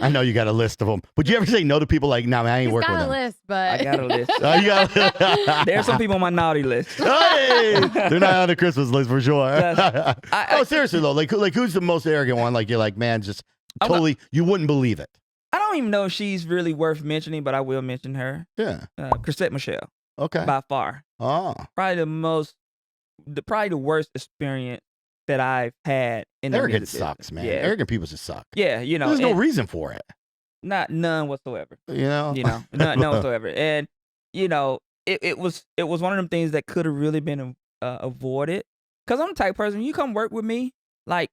I know you got a list of them, but do you ever say no to people like, nah, man, I ain't working with them? I got a list, but... I got a list. Oh, you got There's some people on my naughty list. Hey, they're not on the Christmas list for sure. Seriously though, like who's the most arrogant one? Like you're like, man, just totally, you wouldn't believe it. I don't even know if she's really worth mentioning, but I will mention her. Yeah. Chrisette Michelle. Okay. By far. Oh. Probably the worst experience that I've had in the arrogance sucks, man. Yeah. Arrogant people just suck. Yeah, there's no reason for it. None whatsoever. None whatsoever. And it was one of them things that could have really been avoided. Cause I'm the type of person, you come work with me, like,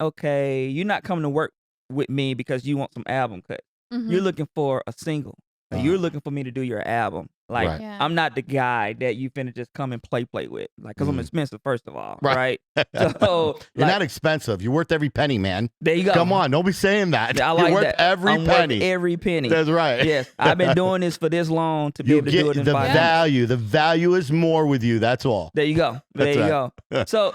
okay, you're not coming to work with me because you want some album cuts. Mhm. You're looking for a single. You're looking for me to do your album. Like, Right. Yeah. I'm not the guy that you finna just come and play with. Like, cause I'm expensive, first of all, Right. right? So, You're like, not expensive. You're worth every penny, man. there you go. Come on, don't be saying that. I like You're worth that. every I'm penny. worth every penny. That's right. Yes, I've been doing this for this long to be You able to do get it in the 5 minutes. value. The value is more with you. That's all. There you go. There That's you right. go. So,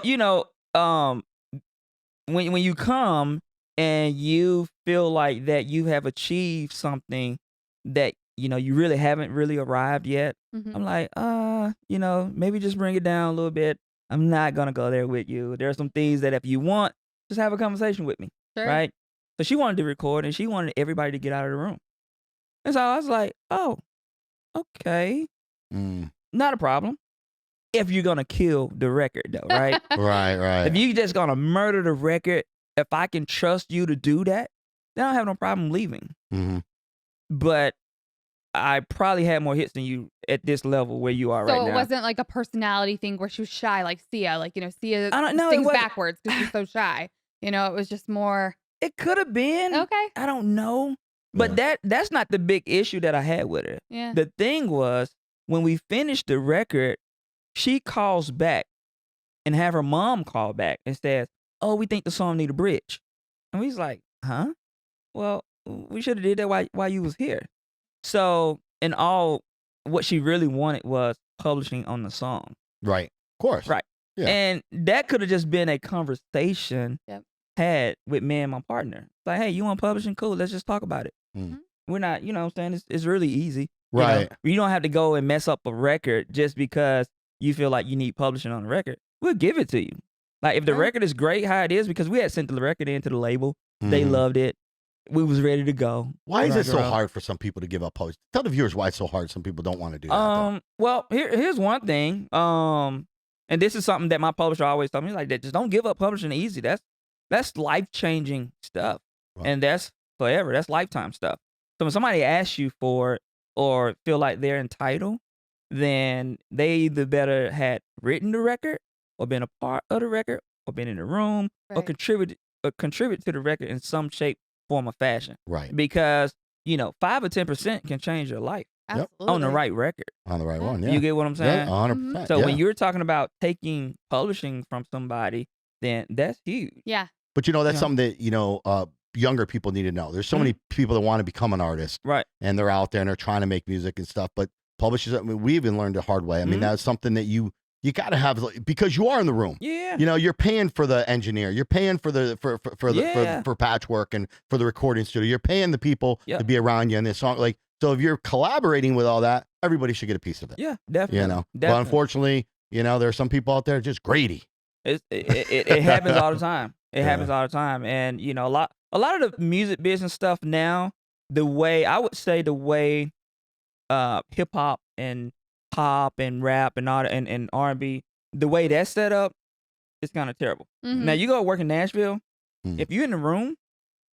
when you come and you feel like that you have achieved something that, you really haven't really arrived yet, Mhm. I'm like, maybe just bring it down a little bit. I'm not going to go there with you. There are some things that if you want, just have a conversation with me. Sure. Right? So she wanted to record and she wanted everybody to get out of the room. And so I was like, oh, okay. Mm. Not a problem. If you're going to kill the record though, right? Right. If you just going to murder the record, if I can trust you to do that, then I don't have no problem leaving. Mm-hmm. But I probably had more hits than you at this level where you are So right it now. wasn't like a personality thing where she was shy, like Sia. Like, Sia I don't know. It sings wasn't. backwards because she's so shy. It was just more, It could have been. okay. I don't know. But that's not the big issue that I had with her. Yeah. The thing was, when we finished the record, she calls back and have her mom call back and says, oh, we think the song need a bridge. And we was like, huh? Well, we should have did that while you was here. So, in all, what she really wanted was publishing on the song. Right. Of course. Right. Yeah. And that could have just been a conversation Yep. had with me and my partner. It's like, hey, you want publishing? Cool. Let's just talk about it. Mm. We're not, what I'm saying? It's really easy. Right. You don't have to go and mess up a record just because you feel like you need publishing on the record. We'll give it to you. Like, if the Sure. record is great how it is, because we had sent the record into the label. They Mhm. loved it. We was ready to go. Why is Right, it so girl. hard for some people to give up publishing? Tell the viewers why it's so hard. Some people don't want to do that. though. Well, here's one thing. And this is something that my publisher always told me, like, that just don't give up publishing easy. That's life-changing stuff. Wow. And that's forever. That's lifetime stuff. So when somebody asks you for it or feel like they're entitled, then they either better had written the record or been a part of the record or been in the room or Right. contribute to the record in some shape, form, or fashion. Right. Because, 5 or 10% can change your life Absolutely. on the right record. On the right Yeah. one. Yeah. You get what I'm saying? Yeah, 100%. So yeah. when you're talking about taking publishing from somebody, then that's huge. Yeah. But that's Yeah. something that, younger people need to know. There's so Mhm. many people that want to become an artist Right. and they're out there and they're trying to make music and stuff. But publishers, we even learned the hard way. I mean, Mhm. that's something that you got to have because you are in the room. Yeah. You're paying for the engineer. You're paying for the Yeah. for patchwork and for the recording studio. You're paying the people Yep. to be around you in this song. Like, so if you're collaborating with all that, everybody should get a piece of it. Yeah, definitely. But Definitely. unfortunately, there are some people out there just greedy. It happens all the time. It happens all the time. And, a lot of the music business stuff now, the way hip hop and pop and rap and all that, and R&B, the way that's set up, it's kind of terrible. Mhm. Now you go work in Nashville, Mm. if you're in the room,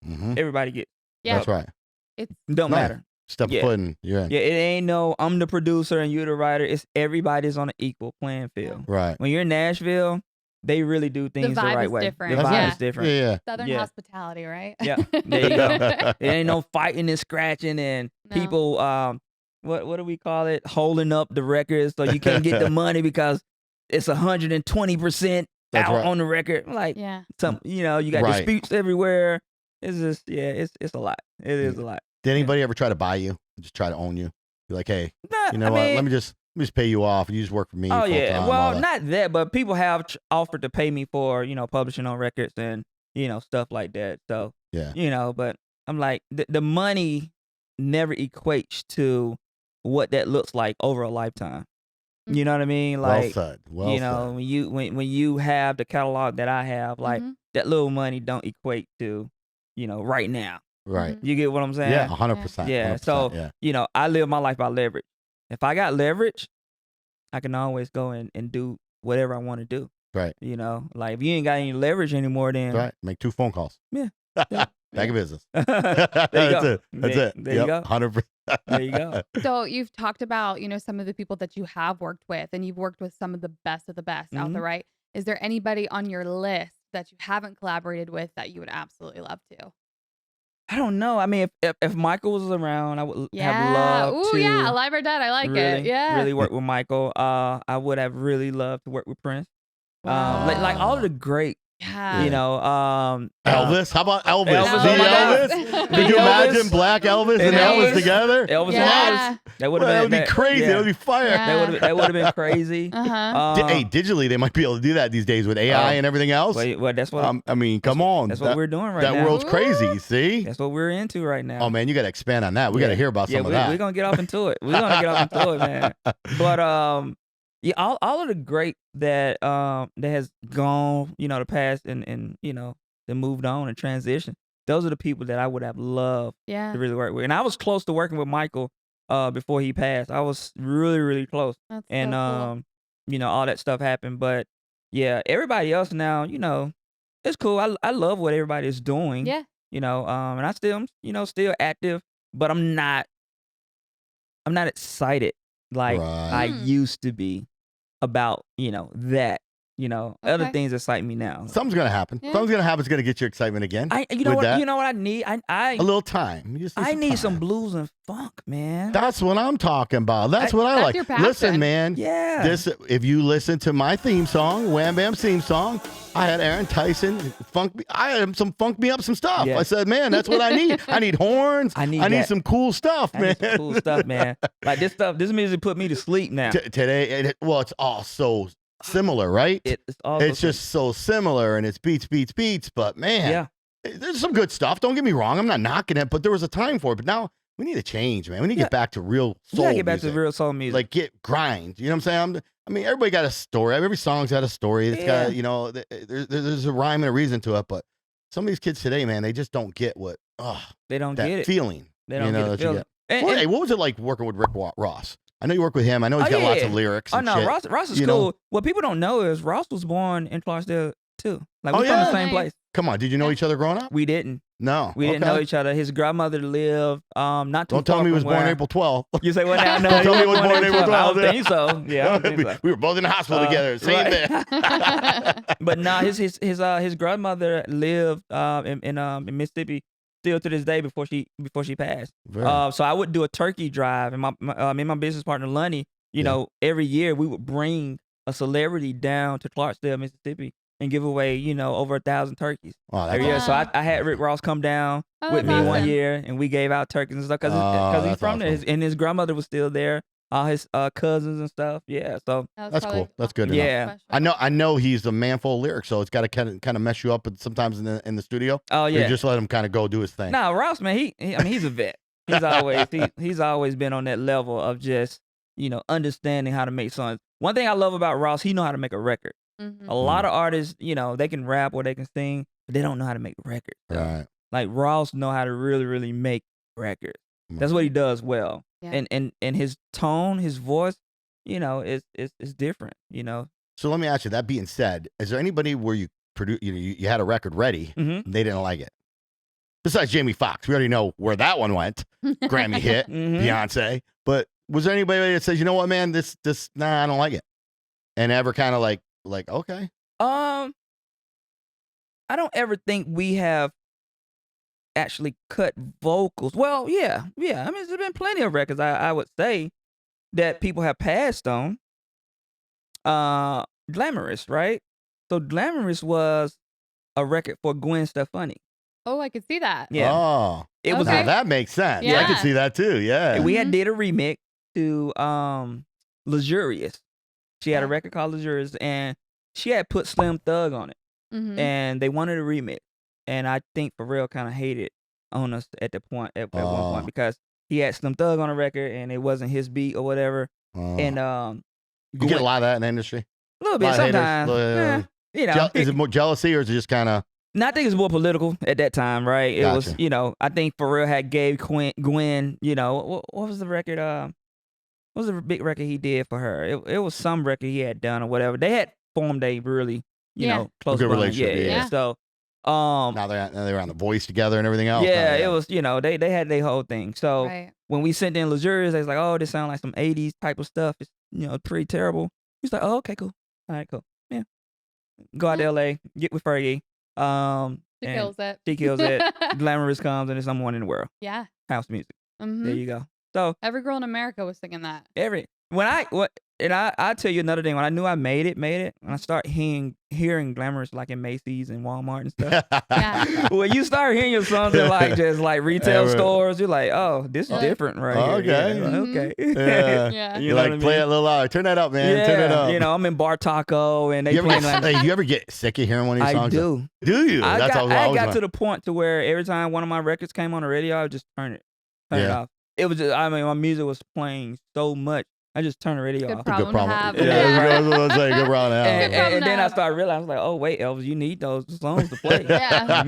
Mm-hmm. everybody gets. Yeah. That's right. It don't No. matter. Step Yeah. foot in. Yeah. Yeah, it ain't no I'm the producer and you're the writer. It's everybody's on an equal playing field. Right. When you're in Nashville, they really do things the vibe right is way. different. The vibe Yeah. is different. Yeah. Southern Yeah. hospitality, right? Yeah, there you go. There ain't no fighting and scratching and No. people what do we call it? Holding up the records so you can't get the money because it's 120% That's out right. on the record. Like Yeah. you got Right. disputes everywhere. It's just it's a lot. It is a lot. Did anybody ever try to buy you? Just try to own you? Be like, hey, Nah, you know I what? mean, Let me just pay you off. You just work for me. oh full yeah. time, all Well, that. not that, but people have offered to pay me for publishing on records and stuff like that. So Yeah. but I'm like the money never equates to what that looks like over a lifetime. You know what I mean? Well Like said. Well said. when you have the catalog that I have, like Mhm. that little money don't equate to right now. Right. You get what I'm saying? Yeah. 100%. Yeah, 100%, so yeah. I live my life by leverage. If I got leverage, I can always go and do whatever I want to do. Right. Like if you ain't got any leverage anymore, then Right. Make 2 phone calls. Yeah. Back in business. There you That's go. it. That's it. There you go. 100%. There you go. So you've talked about, some of the people that you have worked with, and you've worked with some of the best of the best out there, right? Is there anybody on your list that you haven't collaborated with that you would absolutely love to? I don't know. I mean, if Michael was around, I would have Yeah. loved Ooh, to. yeah. Alive or dead. I like it. really, Yeah. really work with Michael. I would have really loved to work with Prince. Wow. Like all of the great, Yeah. you know, Elvis. How about Elvis? Elvis. The Oh my God. Elvis? The Could you Elvis. imagine Blac Elvis and And Elvis Elvis. together? Elvis Yeah. and Elvis. That would Well, have that would be crazy. Yeah. That would be fire. Yeah. That would have been crazy. Uh-huh. Hey, digitally, they might be able to do that these days with AI and everything else. Well, that's what I mean, come on. that's what we're doing right That now. world's crazy. See? That's what we're into right now. Oh, man, you got to expand on that. We got to hear about some of that. We're gonna get off into it. We're gonna get off into it, man. But yeah, all of the great that has gone, the past and that moved on and transitioned. Those are the people that I would have loved Yeah. to really work with. And I was close to working with Michael before he passed. I was really, really close. That's And so cool. all that stuff happened. But yeah, everybody else now, it's cool. I love what everybody is doing. Yeah. And I still, still active, but I'm not excited like I Right. used to be about, that. Other Okay. things excite me now. Something's going to happen. Yeah. Something's going to happen. It's going to get your excitement again. You know with what? that. You know what I need? A little time. You just I need some time. blues and funk, man. That's what I'm talking about. That's what I That's like. your passion. Listen, man. Yeah. If you listen to my theme song, Wham Bam's theme song, I had Aaron Tyson I had some funk me up some stuff. Yeah. I said, man, that's what I need. I need horns. I need need that. some cool stuff, I man. need some cool stuff, man. Like this music put me to sleep now. Today, it's all so similar, right? It's all It's just so similar, and it's beats. But man, yeah. there's some good stuff. Don't get me wrong. I'm not knocking it, but there was a time for it. But now we need to change, man. We need to Yeah. get back to real You soul gotta get back music. to real soul music. Like get grind. You know what I'm saying? I mean, everybody got a story. Every song's got a story. It's Yeah. got, there's a rhyme and a reason to it. But some of these kids today, man, they just don't get they don't that get it. feeling. They don't you know, get that it. you Feel get. it. And- Well, and- hey, what was it like working with Rick Ross? I know you work with him. I know he's got lots of yeah. lyrics. Oh And no, shit. Ross is you cool. know? What people don't know is Ross was born in Clarksdale too. Like Oh, we're from yeah? the same Nice. place. Come on, did you know each other growing up? We didn't. No, We didn't know each other. His grandmother lived not too Don't tell far me he was from born where- April 12th. You say what now? No, Don't tell me he was born April 12th. I don't think so. Yeah, I don't think so. We were both in the hospital together. Same right. day. But no, his grandmother lived in Mississippi still to this day before she passed. Very- So I would do a turkey drive, and my business partner Lunny, Yeah. every year we would bring a celebrity down to Clarksdale, Mississippi, and give away over 1,000 turkeys Oh, that's every year. awesome. So I had Rick Ross come down Oh, with that's me one awesome. year, and we gave out turkeys and stuff because Oh, he's that's from there, awesome. and his grandmother was still there. All his cousins and stuff. Yeah, so That was That's probably cool. That's good to know. Yeah. special. I know he's a man full of lyrics, so it's got to kind of mess you up sometimes in the studio. oh Or yeah. you just let him kind of go do his thing. No, Ross, man, he's a vet. He's always been on that level of just, understanding how to make songs. One thing I love about Ross, he know how to make a record. Mhm. A lot of artists, they can rap or they can sing, but they don't know how to make records. So, Right. like Ross know how to really, really make records. That's what he does well. Yeah. And his tone, his voice, is different, So let me ask you. That being said, is there anybody where you you had a record ready, Mhm. and they didn't like it? Besides Jamie Foxx, we already know where that one went. Grammy hit, Mhm. Beyonce. But was there anybody that says, you know what, man, this I don't like it, and ever kind of like okay, I don't ever think we have actually cut vocals. Well, yeah. I mean, there's been plenty of records I would say that people have passed on. Glamorous, right? So Glamorous was a record for Gwen Stefani. Oh, I could see that. Yeah. Oh, It was now Okay. that makes sense. I can Yeah. see that too. Yeah. we had did a remix to Luxurious. She had a Yeah. record called Luxurious, and she had put Slim Thug on it. Mhm. And they wanted a remix, and I think Pharrell kind of hated on us at one Oh. point because he had Slim Thug on the record and it wasn't his beat or whatever. Oh. And you get a Gwen- lot of that in the industry. a little lot bit of haters, sometimes. is it more jealousy or is it just kind of? No, I think it's more political at that time, right? It was, Gotcha. I think Pharrell had gave Gwen, what was the record? What was the big record he did for her? It was some record he had done or whatever. They had formed a really, Yeah. close Good bond. relationship, Yeah. yeah. So Now they're on The Voice together and everything else. Yeah, it was, they had their whole thing. So Right. when we sent in luxurious, they was like, oh, this sounds like some 80s type of stuff. It's, pretty terrible. He's like, oh, okay, cool. All right, cool. Yeah. Go out to LA, get with Fergie. She and kills it. She kills it. Glamorous comes and it's number one in the world. Yeah. House music. Mm-hmm. There you go. So Every girl in America was singing that. I tell you another thing. When I knew I made it, when I start hearing Glamorous like in Macy's and Walmart and stuff. Yeah. When you start hearing your songs in like just like retail stores, you're like, oh, this is different right here. Okay. Yeah, okay. Yeah. Yeah. You like play it a little louder. Turn that up, man. Yeah. Turn it up. I'm in Bar Taco and they play like. You ever get sick of hearing one of these songs? I do. Do you? I got to the point to where every time one of my records came on the radio, I would just turn it off. It was just, my music was playing so much. I just turned the radio off. Good problem to have. Yeah, that's what I'm saying. Good problem to have. And then I started realizing, like, oh, wait, Elvis, you need those songs to play. Yeah.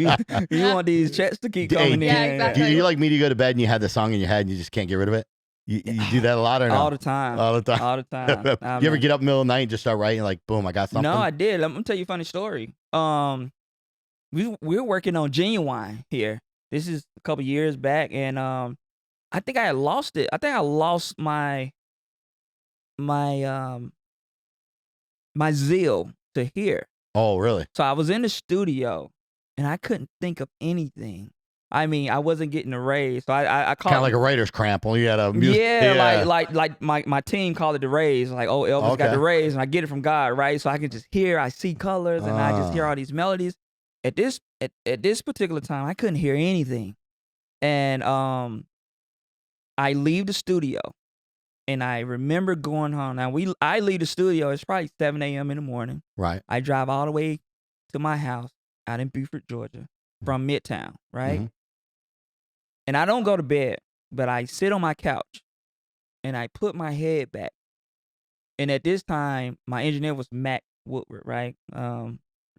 you want these checks to keep coming in. Yeah, exactly. Do you like me to go to bed and you have the song in your head and you just can't get rid of it? You do that a lot or no? All the time. All the time. All the time. You ever get up in the middle of the night and just start writing like, boom, I got something? No, I did. I'm going to tell you a funny story. We're working on Genuine here. This is a couple years back, and I think I had lost it. I think I lost my zeal to hear. Oh, really? So I was in the studio and I couldn't think of anything. I mean, I wasn't getting a raise. So I called kind of like a writer's cramp. Well, you had a like my team called it the raise. Like, oh, Elvis got the raise, and I get it from God, right? So I can just hear, I see colors, and I just hear all these melodies. At this particular time, I couldn't hear anything, and I leave the studio. And I remember going home. Now I leave the studio. It's probably 7 a.m. in the morning. Right. I drive all the way to my house out in Beaufort, Georgia, from Midtown. Right. Mm-hmm. And I don't go to bed, but I sit on my couch, and I put my head back. And at this time, my engineer was Mac Woodward. Right.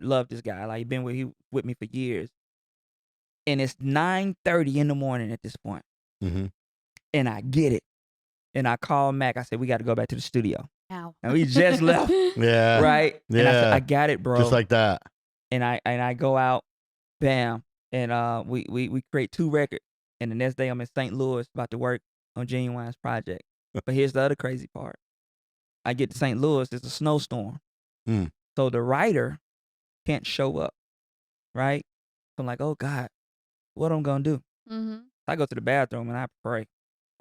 Love this guy. Like he with me for years. And it's 9:30 in the morning at this point. Mm-hmm. And I get it. And I called Mac. I said, we got to go back to the studio. Ow. And we just left. Yeah. Right? Yeah. And I said, I got it, bro. Just like that. And I go out, bam. And we create 2 records. And the next day I'm in St. Louis about to work on Genuine's project. But here's the other crazy part. I get to St. Louis, it's a snowstorm. Mm. So the writer can't show up. Right? So I'm like, oh God, what am I going to do? Mm-hmm. I go to the bathroom and I pray.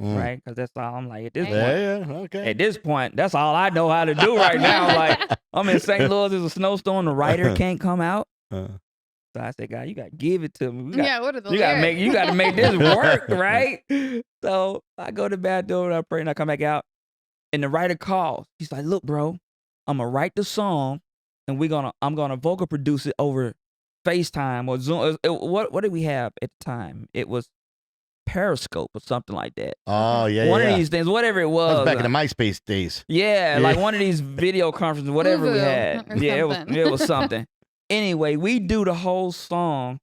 Mm. Right? Because that's all I'm like, at this point. Yeah, okay. At this point, that's all I know how to do right now. Like, I'm in St. Louis, there's a snowstorm, the writer can't come out. So I said, God, you got to give it to me. What are the you got to make this work, right? So I go to the bathroom, I pray, and I come back out. And the writer calls. He's like, look, bro, I'm going to write the song, and I'm going to vocal produce it over FaceTime or Zoom. What did we have at the time? It was Periscope or something like that. Oh, yeah, One of these things, whatever it was. That was back in the MySpace days. Yeah, like one of these video conferences, whatever we had. or Yeah, something. it was something. Anyway, we do the whole song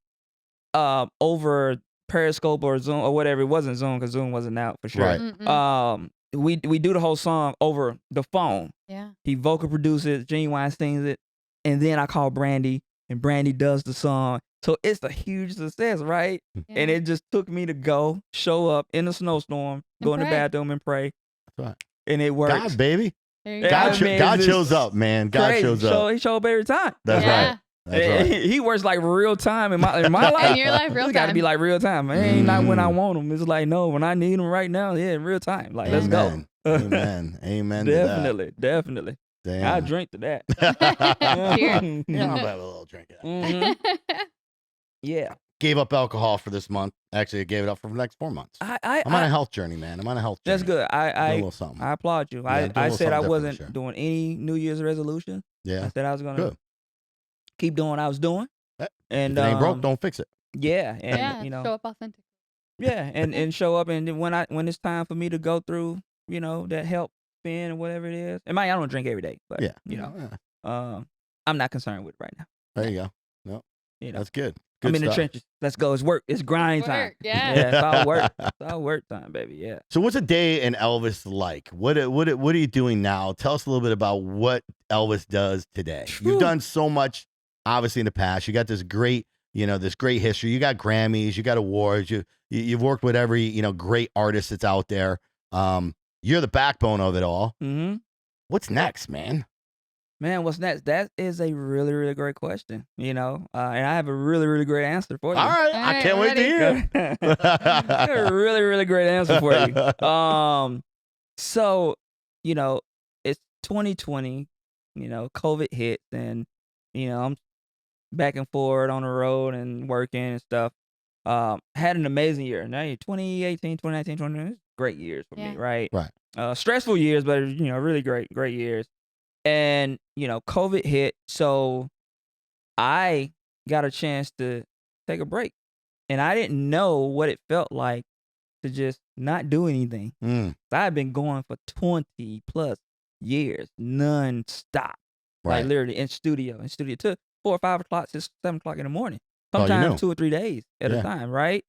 over Periscope or Zoom or whatever. It wasn't Zoom because Zoom wasn't out for sure. Right. Mm-mm. We do the whole song over the phone. Yeah. He vocal produces, Genuine sings it, and then I call Brandy, and Brandy does the song. So it's a huge success, right? Yeah. And it just took me to show up in the snowstorm, go in the pray. bathroom and pray. That's right. And it works. God, baby. There you Yeah, go. I mean, it's shows up, man. God Crazy. shows up. He show up every time. That's Yeah. right. That's right. He works like real time in my life. In your life, real It's got to time. be like real time. It ain't not when I want him. It's like, no, when I need him right now, yeah, in real time. Like, let's go. Amen. Amen. Definitely. To that. I Damn. drink to that. Cheers. Yeah, I'll have a little drink of that. Mhm. Yeah. Gave up alcohol for this month. Actually, I gave it up for the next 4 months. I'm on a health journey, man. I'm on a health journey. That's good. Do a little something. I applaud you. Yeah, do a I little said I something wasn't different, doing any New Year's resolution. Yeah. I said I was gonna Good. keep doing what I was doing. And If it ain't broke, don't fix it. yeah, and Yeah. you know, Show up authentic. yeah, and show up, and then when it's time for me to go through, that help spin or whatever it is. And I don't drink every day, but Yeah. I'm not concerned with it right now. There you go. No, You know, that's good. I'm Good in the stuff. trenches. Let's go. It's work. It's grind time. Work, yeah. Yeah, it's all work. It's all work time, baby. Yeah. So what's a day in Elvis like? What are you doing now? Tell us a little bit about what Elvis does today. Phew. You've done so much, obviously, in the past. You got this great this great history. You got Grammys, you got awards, you've worked with every, great artist that's out there. You're the backbone of it all. Mm-hmm. What's next, man? Man, what's next? That is a really, really great question, and I have a really, really great answer for you. All right. I can't wait to hear. A really, really great answer for you. So, it's 2020, COVID hits, and, I'm back and forth on the road and working and stuff. Had an amazing year. Now, 2018, 2019, 2020, great years for me, right? Right. Stressful years, but, really great years. And, COVID hit, so I got a chance to take a break. And I didn't know what it felt like to just not do anything. I had been going for 20 plus years, non-stop. Right. Like literally in studio. Took 4 or 5 o'clock to 7 o'clock in the morning. Oh, Sometimes 2 or 3 days at a time, right?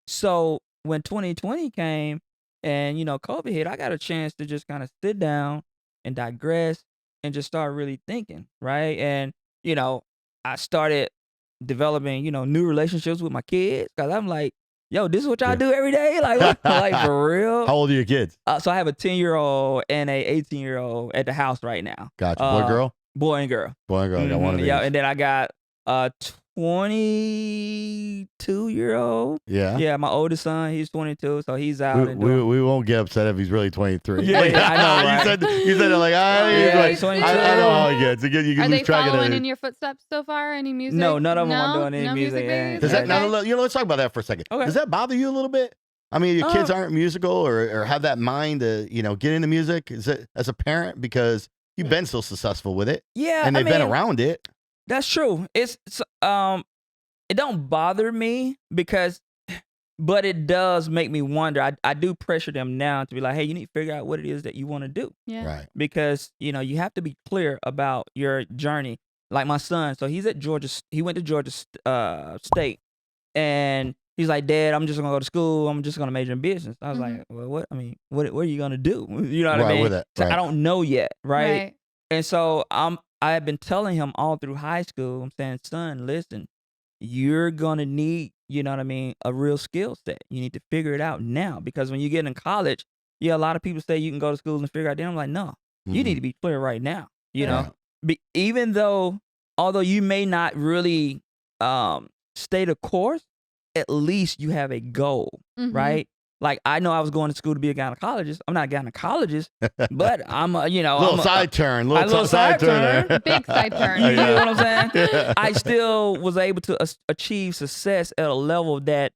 So when 2020 came and, COVID hit, I got a chance to just kind of sit down and digress and just start really thinking, right? And, I started developing, new relationships with my kids because I'm like, yo, this is what y'all do every day? Like, what? Like for real? How old are your kids? So I have a 10-year-old and a 18-year-old at the house right now. Gotcha. Boy, girl? Boy and girl. Boy and girl. I got one of these. Yeah, and then I got a 22-year-old. Yeah. Yeah, my oldest son, he's 22, so he's out. We won't get upset if he's really 23. Yeah, I know, right? you said it like, he's 22. I know how he gets. You can Are lose they track of following it. in your footsteps so far? Any music? No, none of them are doing any No music. babies? Does that, Okay. let's talk about that for a second. Okay. Does that bother you a little bit? I mean, your kids aren't musical or have that mind to, get into music. Is it as a parent because you've been so successful with it? Yeah, and they've been around it. That's true. It's it don't bother me but it does make me wonder. I do pressure them now to be like, hey, you need to figure out what it is that you want to do. Yeah. Right. Because, you have to be clear about your journey. Like my son, so he's at Georgia. He went to Georgia State, and he's like, Dad, I'm just gonna go to school. I'm just gonna major in business. I was like, well, what? I mean, what are you gonna do? You know what I mean? With it. So right. I don't know yet, right? And so I have been telling him all through high school. I'm saying, son, listen, you're gonna need, a real skill set. You need to figure it out now, because when you get in college, a lot of people say you can go to school and figure it out. Then I'm like, no, you need to be clear right now. Even although you may not really stay the course, at least you have a goal, right? Like, I know I was going to school to be a gynecologist. I'm not a gynecologist, but I'm a, little side turn. Little side turn. Big side turn. You know what I'm saying? I still was able to achieve success at a level that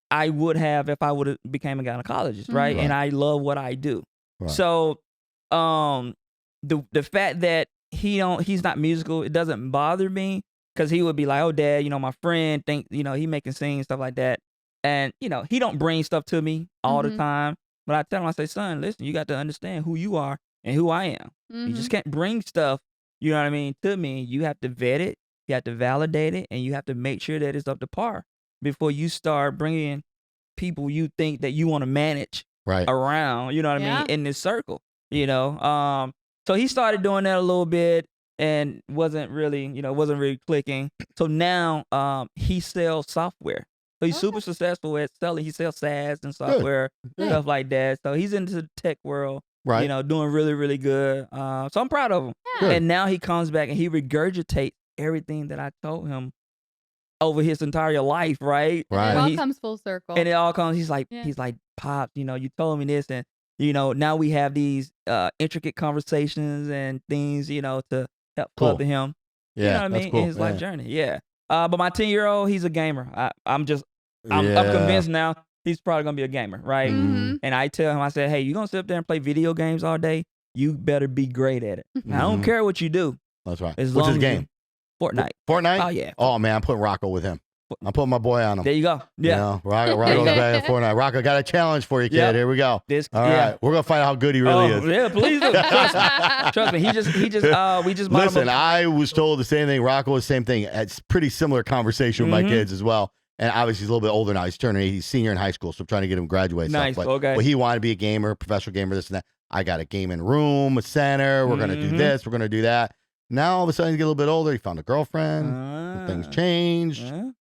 I would have if I would have became a gynecologist, right? And I love what I do. Right. So, the fact that he's not musical, it doesn't bother me, because he would be like, oh, Dad, my friend think, he making sing, stuff like that. And, he don't bring stuff to me all the time. But I tell him, I say, son, listen, you got to understand who you are and who I am. You just can't bring stuff, to me. You have to vet it, you have to validate it, and you have to make sure that it's up to par before you start bringing people you think that you want to manage around, in this circle, So he started doing that a little bit and wasn't really clicking. So now he sells software. So he's super successful at selling. He sells SaaS and software, stuff like that. So he's into the tech world, doing really, really good. So I'm proud of him. Yeah. And now he comes back and he regurgitates everything that I told him over his entire life, right? It all comes full circle. And it all comes, he's like, Pops, you told me this, and, now we have these intricate conversations and things, to help further him. Yeah, you know what I mean? Cool. In his life journey. Yeah. But my 10-year-old, he's a gamer. I'm convinced now he's probably gonna be a gamer, right? And I tell him, I said, hey, you gonna sit up there and play video games all day? You better be great at it. Now, I don't care what you do. That's right. As What's long his as game? Fortnite. Fortnite? Oh yeah. Oh man, I'm putting Rocco with him. I'm putting my boy on him. There you go. Yeah. Rocco's playing Fortnite. Rocco, got a challenge for you, kid. Yep. Here we go. All right, we're gonna find out how good he really is. Yeah, please do. Trust me. He just. We just. Listen, I was told the same thing. Rocco was the same thing. It's pretty similar conversation with my kids as well. And obviously he's a little bit older now. He's turning 80. He's senior in high school, so I'm trying to get him to graduate. Nice. Stuff. Okay. But he wanted to be a gamer, professional gamer, this and that. I got a gaming room, a center. We're gonna do this. We're gonna do that. Now all of a sudden you get a little bit older. You found a girlfriend. Things changed. So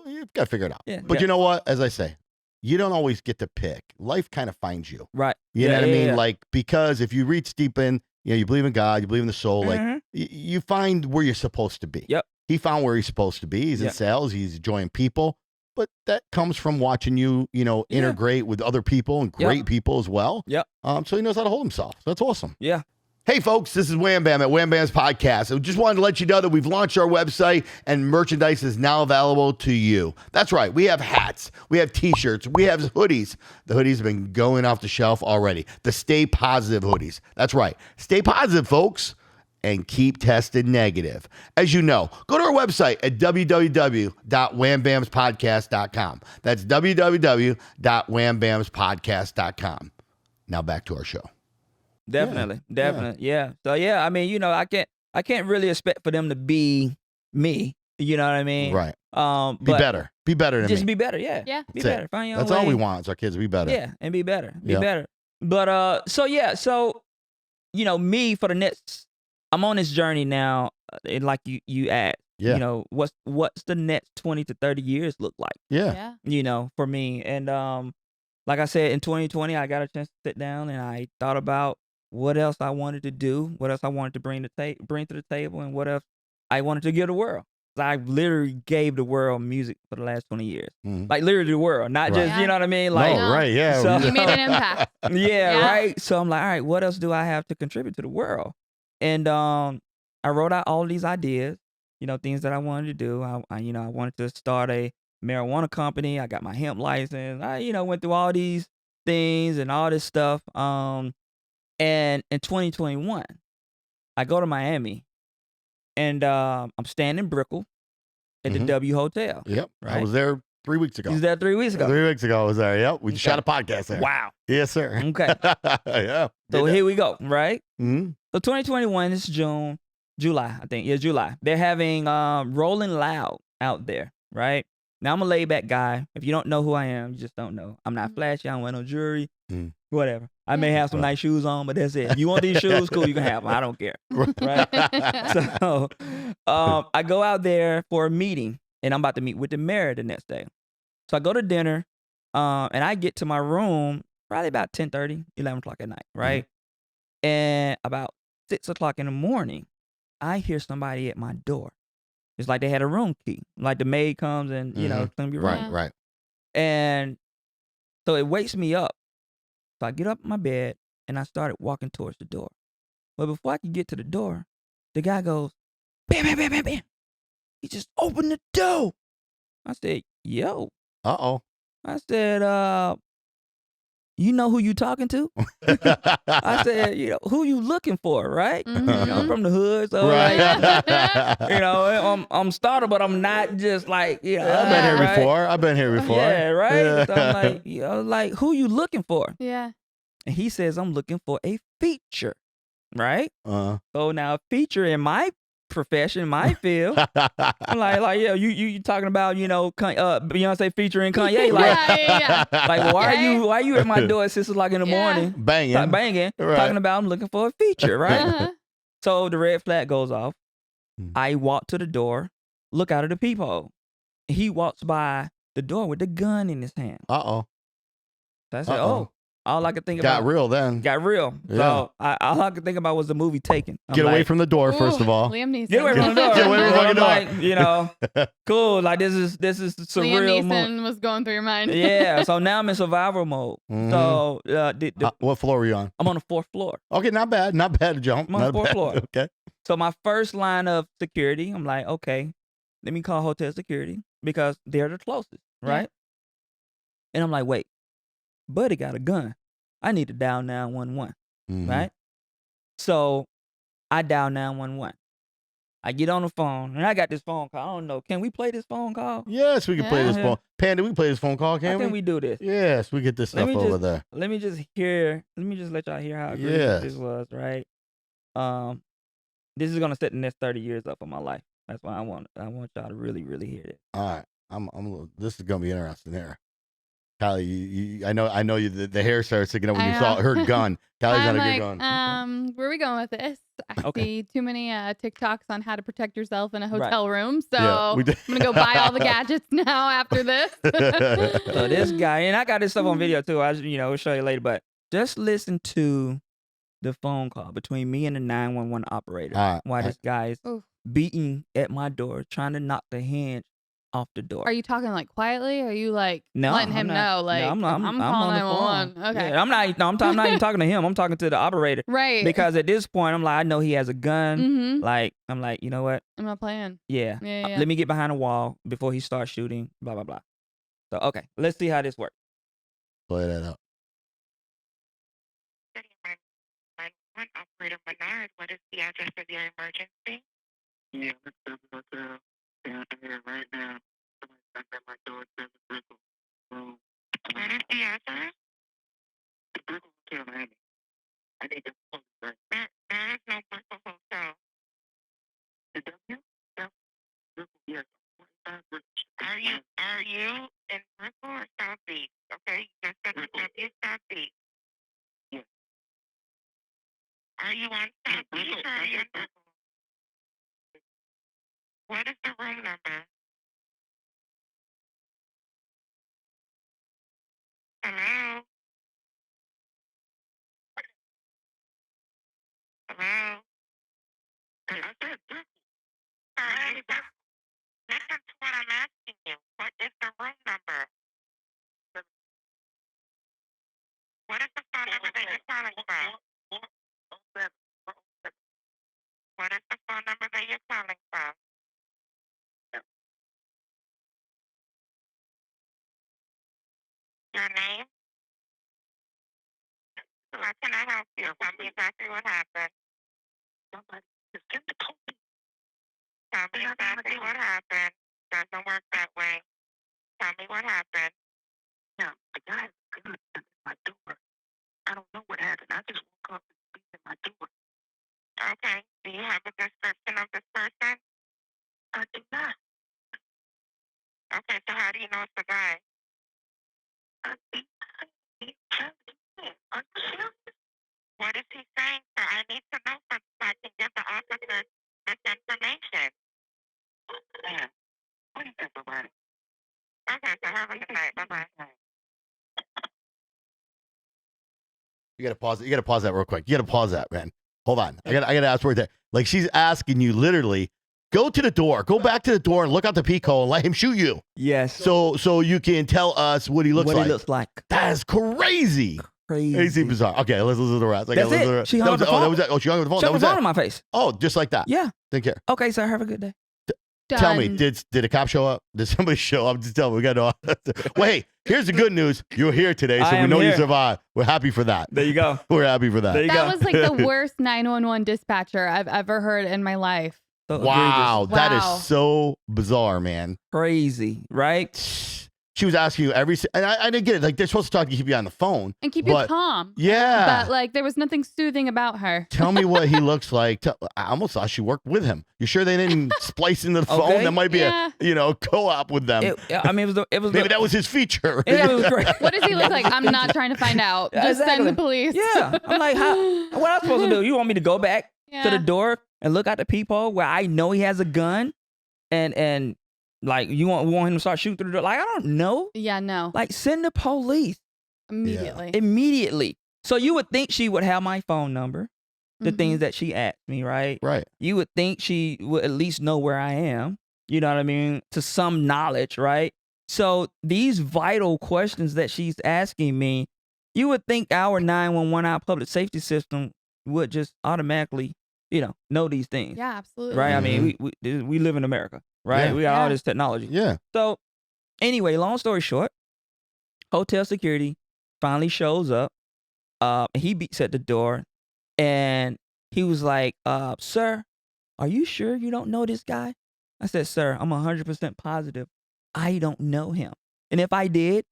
you've got to figure it out. Yeah, but you know what? As I say, you don't always get to pick. Life kind of finds you. Right. You know what I mean? Like, because if you reach deep in, you believe in God, you believe in the soul, like you find where you're supposed to be. Yep. He found where he's supposed to be. He's in sales. He's enjoying people. But that comes from watching you, integrate with other people and great people as well. Yep. So he knows how to hold himself. So that's awesome. Yeah. Hey, folks, this is WamBam at WamBams Podcast. I just wanted to let you know that we've launched our website and merchandise is now available to you. That's right. We have hats. We have T-shirts. We have hoodies. The hoodies have been going off the shelf already. The Stay Positive hoodies. That's right. Stay positive, folks, and keep tested negative. As you know, go to our website at www.wambamspodcast.com. That's www.wambamspodcast.com. Now back to our show. Definitely. Yeah. So I mean, I can't really expect for them to be me. You know what I mean? Right. Be better. Be better than just me. Be better. Yeah. Yeah. Be better. Find your own That's way. all we want is our kids to be better. Yeah, and be better. Be better. But so me for the next, I'm on this journey now. Like you asked. Yeah. What's the next 20 to 30 years look like? Yeah. For me. And like I said, in 2020, I got a chance to sit down and I thought about what else I wanted to do, what else I wanted to bring to the table, and what else I wanted to give the world. I literally gave the world music for the last 20 years. Like literally the world, not just, you know what I mean? Like, right, yeah. So, you made an impact. Right. So I'm like, all right, what else do I have to contribute to the world? And I wrote out all these ideas, things that I wanted to do. I wanted to start a marijuana company. I got my hemp license. I, went through all these things and all this stuff. And in 2021, I go to Miami, and I'm staying in Brickell at the W Hotel. Yep. Right? I was there 3 weeks ago. You was there 3 weeks ago? 3 weeks ago I was there. Yep. We shot a podcast there. Wow. Yes, sir. Okay. Yeah. So here we go, right? Mm-hmm. So 2021 is July, I think. Yeah, July. They're having Rolling Loud out there, right? Now, I'm a laid-back guy. If you don't know who I am, you just don't know. I'm not flashy. I don't wear no jewelry. Whatever. I may have some nice shoes on, but that's it. You want these shoes? Cool, you can have them. I don't care. Right? So I go out there for a meeting, and I'm about to meet with the mayor the next day. So I go to dinner, and I get to my room probably about 10:30, 11 o'clock at night, right? And about 6 o'clock in the morning, I hear somebody at my door. It's like they had a room key. Like the maid comes and, clean your room. Right. And so it wakes me up. So I get up in my bed and I started walking towards the door. But before I could get to the door, the guy goes, bam, bam, bam, bam, bam. He just opened the door. I said, yo. Uh-oh. I said, you know who you talking to? I said, who you looking for, right? I'm from the hood, so I'm startled, but I'm not just like, I've been here before. Yeah, right? Yeah. So I'm like, who you looking for? Yeah. And he says, I'm looking for a feature, right? Uh-huh. So now a feature in my profession, my field. I'm like, yeah, you talking about, Beyonce featuring Kanye? Like, like why are you at my door at 6 o'clock in the morning? Banging. Right. Talking about I'm looking for a feature, right? So the red flag goes off. I walk to the door, look out of the peephole. He walks by the door with the gun in his hand. Uh-oh. So I said, all I could think about. Got real then. Got real. Yeah. So all I could think about was the movie Taken. Get away from the door, first of all. Liam Neeson. Get away from the door. Get away from the door. Like, cool. Like this is surreal. Liam Neeson was going through your mind. Yeah. So now I'm in survival mode. So what floor were you on? I'm on the 4th floor. Okay, not bad. Not bad to jump. I'm on the 4th floor. Okay. So my first line of security, I'm like, okay, let me call hotel security because they're the closest, right? Yeah. And I'm like, wait, buddy got a gun. I need to dial 911, right? So I dial 911. I get on the phone, and I got this phone call. I don't know. Can we play this phone call? Yes, we can play this phone. Panda, we can play this phone call, How can can we do this? Yes, we get this stuff over there. Let me just let y'all hear how great this was, right? This is gonna set the next 30 years up for my life. That's why I want y'all to really, really hear it. All right. This is gonna be interesting here. Callie, I know you. The hair started sticking up when you saw her gun. Callie's not a good gun. Where are we going with this? I see too many TikToks on how to protect yourself in a Right. hotel room. So Yeah, I'm gonna go buy all the gadgets now after this. So this guy, and I got this stuff on video too. We'll show you later. But just listen to the phone call between me and the 911 operator. While this guy is beating at my door, trying to knock the hinge off the door. Are you talking like quietly? Or are you like letting him know? Like I'm calling on the 911. phone. Okay. Yeah, I'm not even talking to him. I'm talking to the operator. Right. Because at this point, I'm like, I know he has a gun. Mm-hmm. Like, I'm like, you know what? I'm not playing. Yeah. Yeah. Let me get behind a wall before he starts shooting. Blah blah blah. So okay, let's see how this works. Play that up. One operator Menard, what is the address of your emergency? Yeah, let's go to down here right now. Somebody's knocking at my door. It says Bristol. What is the address? The Bristol Hotel, Miami. I need to post that. There is no Bristol Hotel. Is that you? No. Bristol, yes. Are you in Bristol or South Beach? Okay, you just said South Beach. Yes. Are you on South Beach or are you in Bristol? What is the room number? Hello? Hello? I said Bristol. Sorry, listen to what I'm asking you. What is the room number? What is the phone number that you're calling from? What is the phone number that you're calling from? Your name? How can I help you? Tell me exactly what happened. Tell me exactly what happened. Doesn't work that way. Tell me what happened. No, the guy is good at my door. I don't know what happened. I just woke up and beat at my door. Okay. Do you have a description of this person? I do not. Okay, so how do you know it's the guy? Are you serious? What is he saying, sir? I need to know so I can give the officer this information. Man, what is everybody? Okay, so have a good night. Bye-bye. You gotta pause it. You gotta pause that real quick. You gotta pause that, man. Hold on. I gotta ask for that. Like she's asking you literally, go to the door, go back to the door and look out the peephole and let him shoot you. Yes. So you can tell us what he looks like. What he looks like. That is crazy. Crazy. Bizarre. Okay, let's listen to the rest. That's it. She hung up the phone. That was that. Oh, she hung up the phone. Shut That was the phone that. in my face. Oh, just like that. Yeah. Didn't care. Okay, sir. Have a good day. Tell me, did a cop show up? Did somebody show up? Just tell me. We got to. Well, hey, here's the good news. You're here today, so we know you survived. We're happy for that. There you go. We're happy for that. There you That go. was like the worst 911 dispatcher I've ever heard in my life. So Wow, egregious. that Wow. is so bizarre, man. Crazy, right? She was asking you and I didn't get it. Like they're supposed to talk to keep you on the phone And keep you but- calm. Yeah. But like there was nothing soothing about her. Tell me what he looks like. I almost thought she worked with him. You sure they didn't splice into the phone? Okay. That might be Yeah. a co-op with them. It was Maybe that was his feature. Yeah, it was great. What does he look like? I'm not trying to find out. Yeah, Just send exactly. the police. Yeah. I'm like, what am I supposed to do? You want me to go back to Yeah. the door and look out the peephole where I know he has a gun and like we want him to start shooting through the door? Like, I don't know. Yeah, no. Like, send the police Immediately. immediately. So you would think she would have my phone number, the Mhm. things that she asked me, right? Right. You would think she would at least know where I am. You know what I mean? To some knowledge, right? So these vital questions that she's asking me, you would think our 911, our public safety system would just automatically, know these things. Yeah, absolutely. Right? I mean, we live in America, right? Yeah. We got all Yeah. this technology. Yeah. So anyway, long story short, hotel security finally shows up. He beats at the door and he was like, sir, are you sure you don't know this guy? I said, sir, I'm 100% positive I don't know him. And if I did,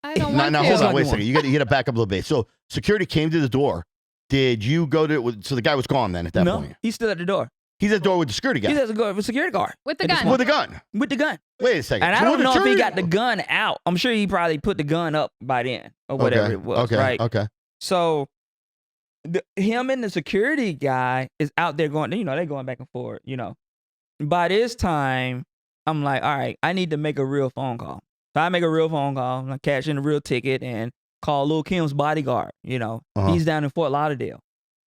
I don't Now, want now to. hold on. Wait a One. second. You got to back up a little bit. So security came to the door. Did you go to? So the guy was gone then at that no, point. he's still at the door. He's at the door with the security guy. He's at the door with a security guard With the at this gun. point. With a gun. with the gun. Wait a second. And I don't know if he got the gun out. I'm sure he probably put the gun up by then or whatever it was, right? Okay. So him and the security guy is out there going, they're going back and forth, By this time, I'm like, all right, I need to make a real phone call. So I make a real phone call, I cash in a real ticket and call Lil Kim's bodyguard, He's down in Fort Lauderdale.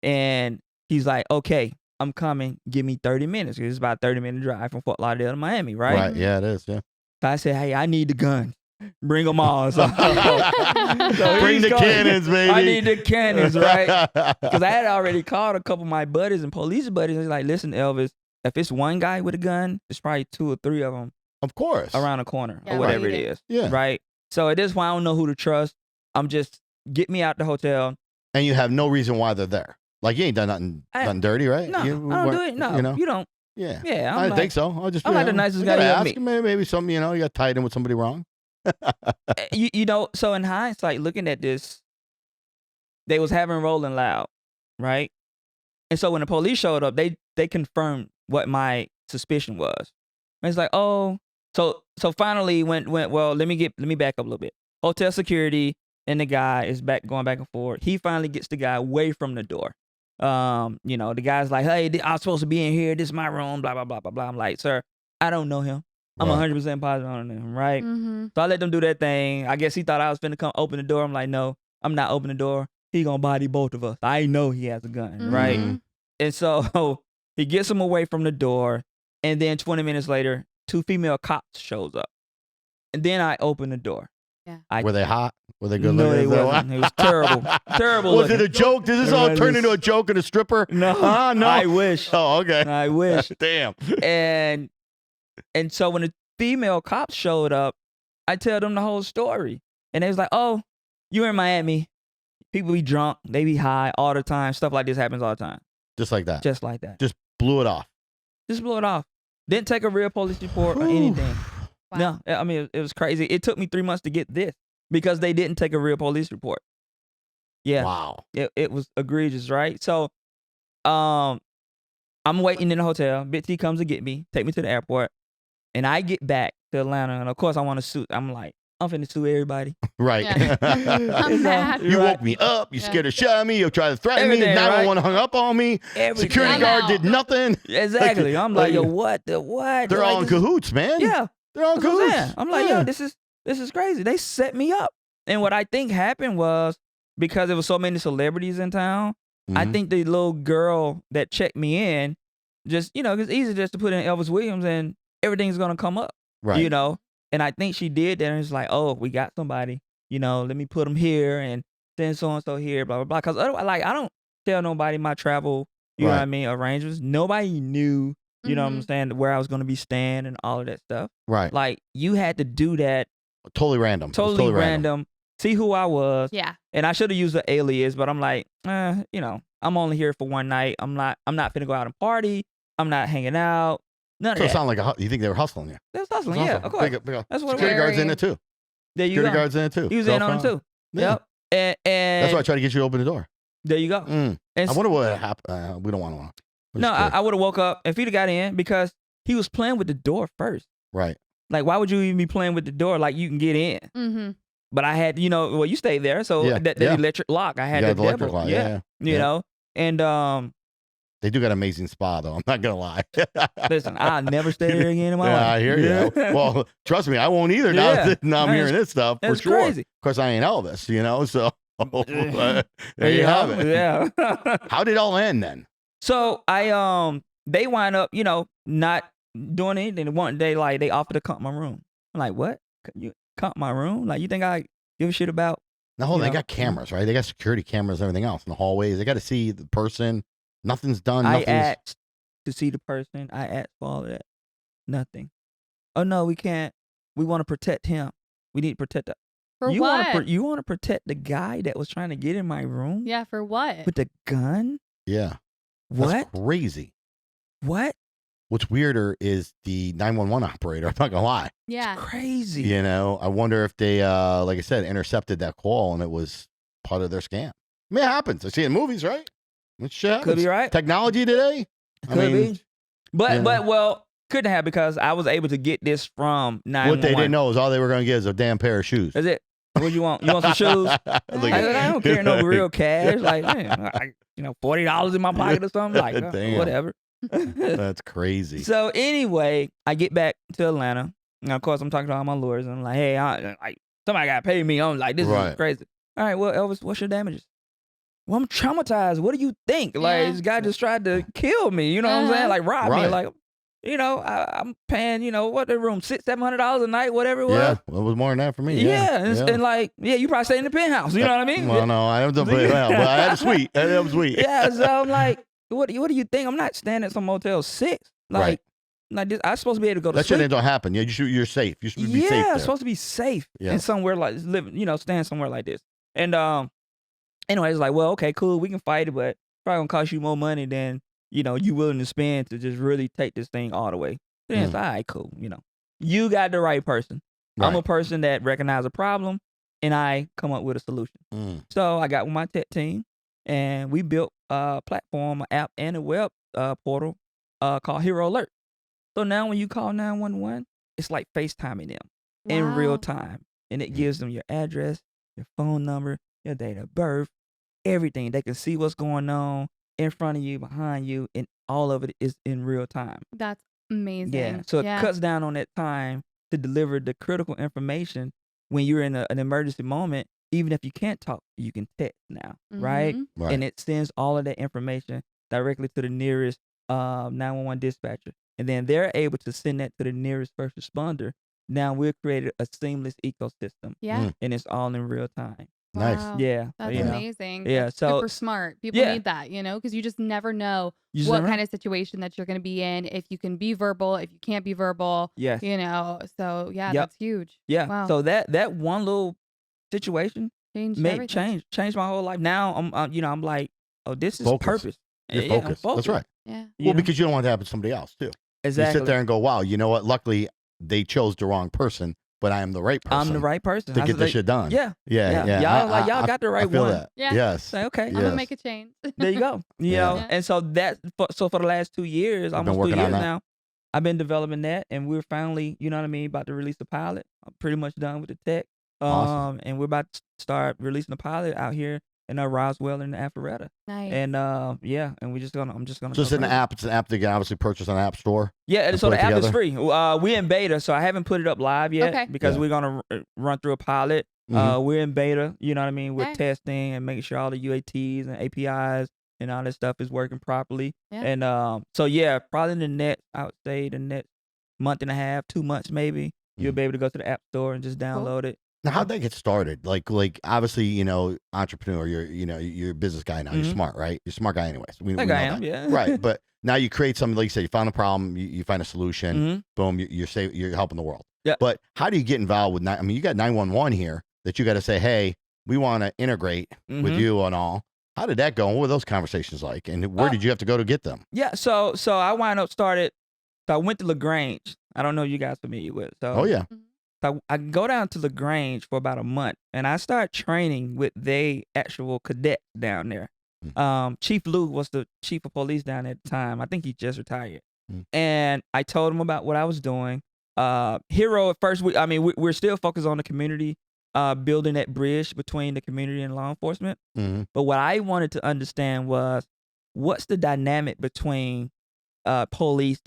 And he's like, okay, I'm coming. Give me 30 minutes. It's about a 30-minute drive from Fort Lauderdale to Miami, right? Right, yeah, it is, yeah. So I said, hey, I need the gun. Bring them all. So Bring the cannons, baby. I need the cannons, right? Because I had already called a couple of my buddies and police buddies. And like, listen, Elvis, if it's one guy with a gun, it's probably 2 or 3 of them. Of course. Around the corner or whatever it is. Yeah. Right? So at this point, I don't know who to trust. I'm just, get me out the hotel. And you have no reason why they're there. Like, you ain't done nothing dirty, right? No, I don't do it. No, you don't. Yeah. Yeah. I didn't think so. I'm like the nicest guy you ever meet. Maybe something, you got tied in with somebody wrong. So in hindsight, looking at this, they was having Rowland loud, right? And so when the police showed up, they confirmed what my suspicion was. And it's like, oh, so finally went. Well, let me back up a little bit. Hotel security and the guy is going back and forth. He finally gets the guy away from the door. The guy's like, hey, I'm supposed to be in here. This is my room. Blah blah blah blah blah. I'm like, sir, I don't know him. I'm 100% positive on him, right? Mm-hmm. So I let them do that thing. I guess he thought I was finna come open the door. I'm like, no, I'm not opening the door. He gonna body both of us. I know he has a gun, right? And so he gets him away from the door, and then 20 minutes later, 2 female cops shows up, and then I open the door. Yeah. Were they hot? Were they good no, looking? No, they wasn't. It was terrible. Terrible. Was it a joke? Did this all turn into a joke and a stripper? No. No. I wish. Oh, okay. I wish. Damn. And so when the female cops showed up, I tell them the whole story. And they was like, oh, you're in Miami. People be drunk. They be high all the time. Stuff like this happens all the time. Just like that. Just like that. Just blew it off. Just blew it off. Didn't take a real police report or anything. Wow. No, I mean, it was crazy. It took me 3 months to get this because they didn't take a real police report. Yeah. Wow. It was egregious, right? So I'm waiting in the hotel. Big T comes to get me, take me to the airport, and I get back to Atlanta. And of course, I want to sue. I'm like, I'm finna sue everybody. Right. Yeah. I'm mad. You woke me up. You scared to shut me. You tried to threaten me. Everything, 911 hung up on me. Everything. Security guard did nothing. Exactly. I'm like, yo, what the what? They're all in cahoots, man. Yeah. They're all in cahoots. I'm like, yo, this is crazy. They set me up. And what I think happened was because there was so many celebrities in town, I think the little girl that checked me in, just, it's easy just to put in Elvis Williams and everything's going to come up, right? And I think she did that and it's like, oh, we got somebody, let me put them here and send so-and-so here, blah, blah, blah. Because otherwise, like, I don't tell nobody my travel, you know what I mean, arrangements. Nobody knew, you know what I'm saying, where I was going to be staying and all of that stuff. Right. Like, you had to do that. Totally random. Totally random. See who I was. Yeah. And I should have used an alias, but I'm like, I'm only here for one night. I'm not finna go out and party. I'm not hanging out. None of that. So it sounded like you think they were hustling you? They was hustling, yeah, of course. That's what security guards in it too. There you security go. guards in it too. He was in on it too. Yeah. Yep. And that's why I tried to get you to open the door. There you go. And I wonder what happened. We don't want to. No, I would have woke up if he'd have got in because he was playing with the door first. Right. Like, why would you even be playing with the door? Like, you can get in. Mm-hmm. But I had, you stayed there, so that electric lock. I had the electric lock. Yeah. You know, and they do got an amazing spa though. I'm not gonna lie. Listen, I'll never stay here again in my life. I hear you. Well, trust me, I won't either. Now I'm hearing this stuff for sure. Crazy. Of course, I ain't Elvis, so there you have it. Yeah. How did it all end then? So they wind up, not doing anything. One day, like, they offered to comp my room. I'm like, what? You comp my room? Like, you think I give a shit about? No, they got cameras, right? They got security cameras and everything else in the hallways. They got to see the person. Nothing's done. I asked to see the person. I asked for all of that. Nothing. Oh, no, we can't. We want to protect him. We need to protect that. For what? You want to protect the guy that was trying to get in my room? Yeah, for what? With the gun? Yeah. What? That's crazy. What? What's weirder is the 911 operator. I'm not gonna lie. Yeah. It's crazy. I wonder if they, like I said, intercepted that call and it was part of their scam. I mean, it happens. I see it in movies, right? Shit happens. Could be right. Technology today. Could be. But well, Couldn't have, because I was able to get this from 911. What they didn't know is all they were going to get is a damn pair of shoes. That's it. What you want? You want some shoes? I don't carry no real cash. Like, man, $40 in my pocket or something. Like, Damn. whatever. That's crazy. So anyway, I get back to Atlanta. And of course, I'm talking to all my lawyers. And I'm like, hey, somebody got to pay me. I'm like, this is crazy. All right, well, Elvis, what's your damages? Well, I'm traumatized. What do you think? Like, this guy just tried to kill me. You know what I'm saying? Like, rob me. Like, I'm paying, what the room, $600-$700 a night, whatever it was. Yeah, well, it was more than that for me. And like, you probably stay in the penthouse. You know what I mean? Well, no, I haven't played well, but I had a suite. Yeah, so I'm like, what do you think? I'm not staying at some Motel 6. Like this, I'm supposed to be able to go to sleep. That shit don't happen. Yeah, you're safe. You should be safe there. Yeah, supposed to be safe and somewhere like staying somewhere like this. And anyway, it's like, well, okay, cool, we can fight it, but probably gonna cost you more money than you willing to spend to just really take this thing all the way. Then it's all right, cool. You got the right person. I'm a person that recognizes a problem, and I come up with a solution. So I got with my tech team, and we built a platform, an app, and a web portal called Hero Alert. So now when you call 911, it's like FaceTiming them in real time, and it gives them your address, your phone number, your date of birth, everything. They can see what's going on in front of you, behind you, and all of it is in real time. That's amazing. Yeah, so it cuts down on that time to deliver the critical information when you're in an emergency moment. Even if you can't talk, you can text now, right? And it sends all of that information directly to the nearest 911 dispatcher. And then they're able to send that to the nearest first responder. Now we've created a seamless ecosystem. Yeah. And it's all in real time. Nice. Wow. Yeah. That's amazing. Yeah. That's So super smart. People need that, because you just never know what kind of situation that you're going to be in. If you can be verbal, if you can't be verbal. Yes. So that's huge. Yeah. Wow. So that one little situation changed my whole life. Now I'm like, oh, this is purpose. You're focused. That's right. Yeah. Well, because you don't want it to happen to somebody else too. Exactly. You sit there and go, wow, you know what? Luckily, they chose the wrong person, but I am the right person. I'm the right person to get this shit done. Yeah. Yeah. Y'all got the right I feel one. that. Yeah. Yes. Say, okay. I'm going to make a change. There you go. You know, and so for the last 2 years, almost 2 years now, I've been developing that, and we're finally, about to release the pilot. I'm pretty much done with the tech. Awesome. And we're about to start releasing the pilot out here in Roswell and Alpharetta. Nice. And I'm just gonna. So it's an app. It's an app that you can obviously purchase on the App Store. Yeah, so the app is free. We're in beta, so I haven't put it up live yet because we're gonna run through a pilot. We're in beta. You know what I mean? We're testing and making sure all the UATs and APIs and all that stuff is working properly. Yeah. And probably in the next month and a half, 2 months maybe, you'll be able to go to the App Store and just download it. Now, how'd that get started? Like obviously, entrepreneur, you're a business guy now. You're smart, right? You're a smart guy anyways. We know I am, that. yeah. Right. But now you create something, like you said, you found a problem, you find a solution, boom, you're helping the world. Yeah. But how do you get involved with, you got 911 here that you got to say, hey, we want to integrate with you and all. How did that go? What were those conversations like? And where did you have to go to get them? Yeah. So I I went to LaGrange. I don't know if you guys are familiar with it. So, oh, yeah. So I go down to LaGrange for about a month, and I start training with the actual cadets down there. Chief Lou was the chief of police down there at the time. I think he just retired. And I told him about what I was doing. Hero at first, we're still focused on the community, building that bridge between the community and law enforcement. But what I wanted to understand was, what's the dynamic between the police,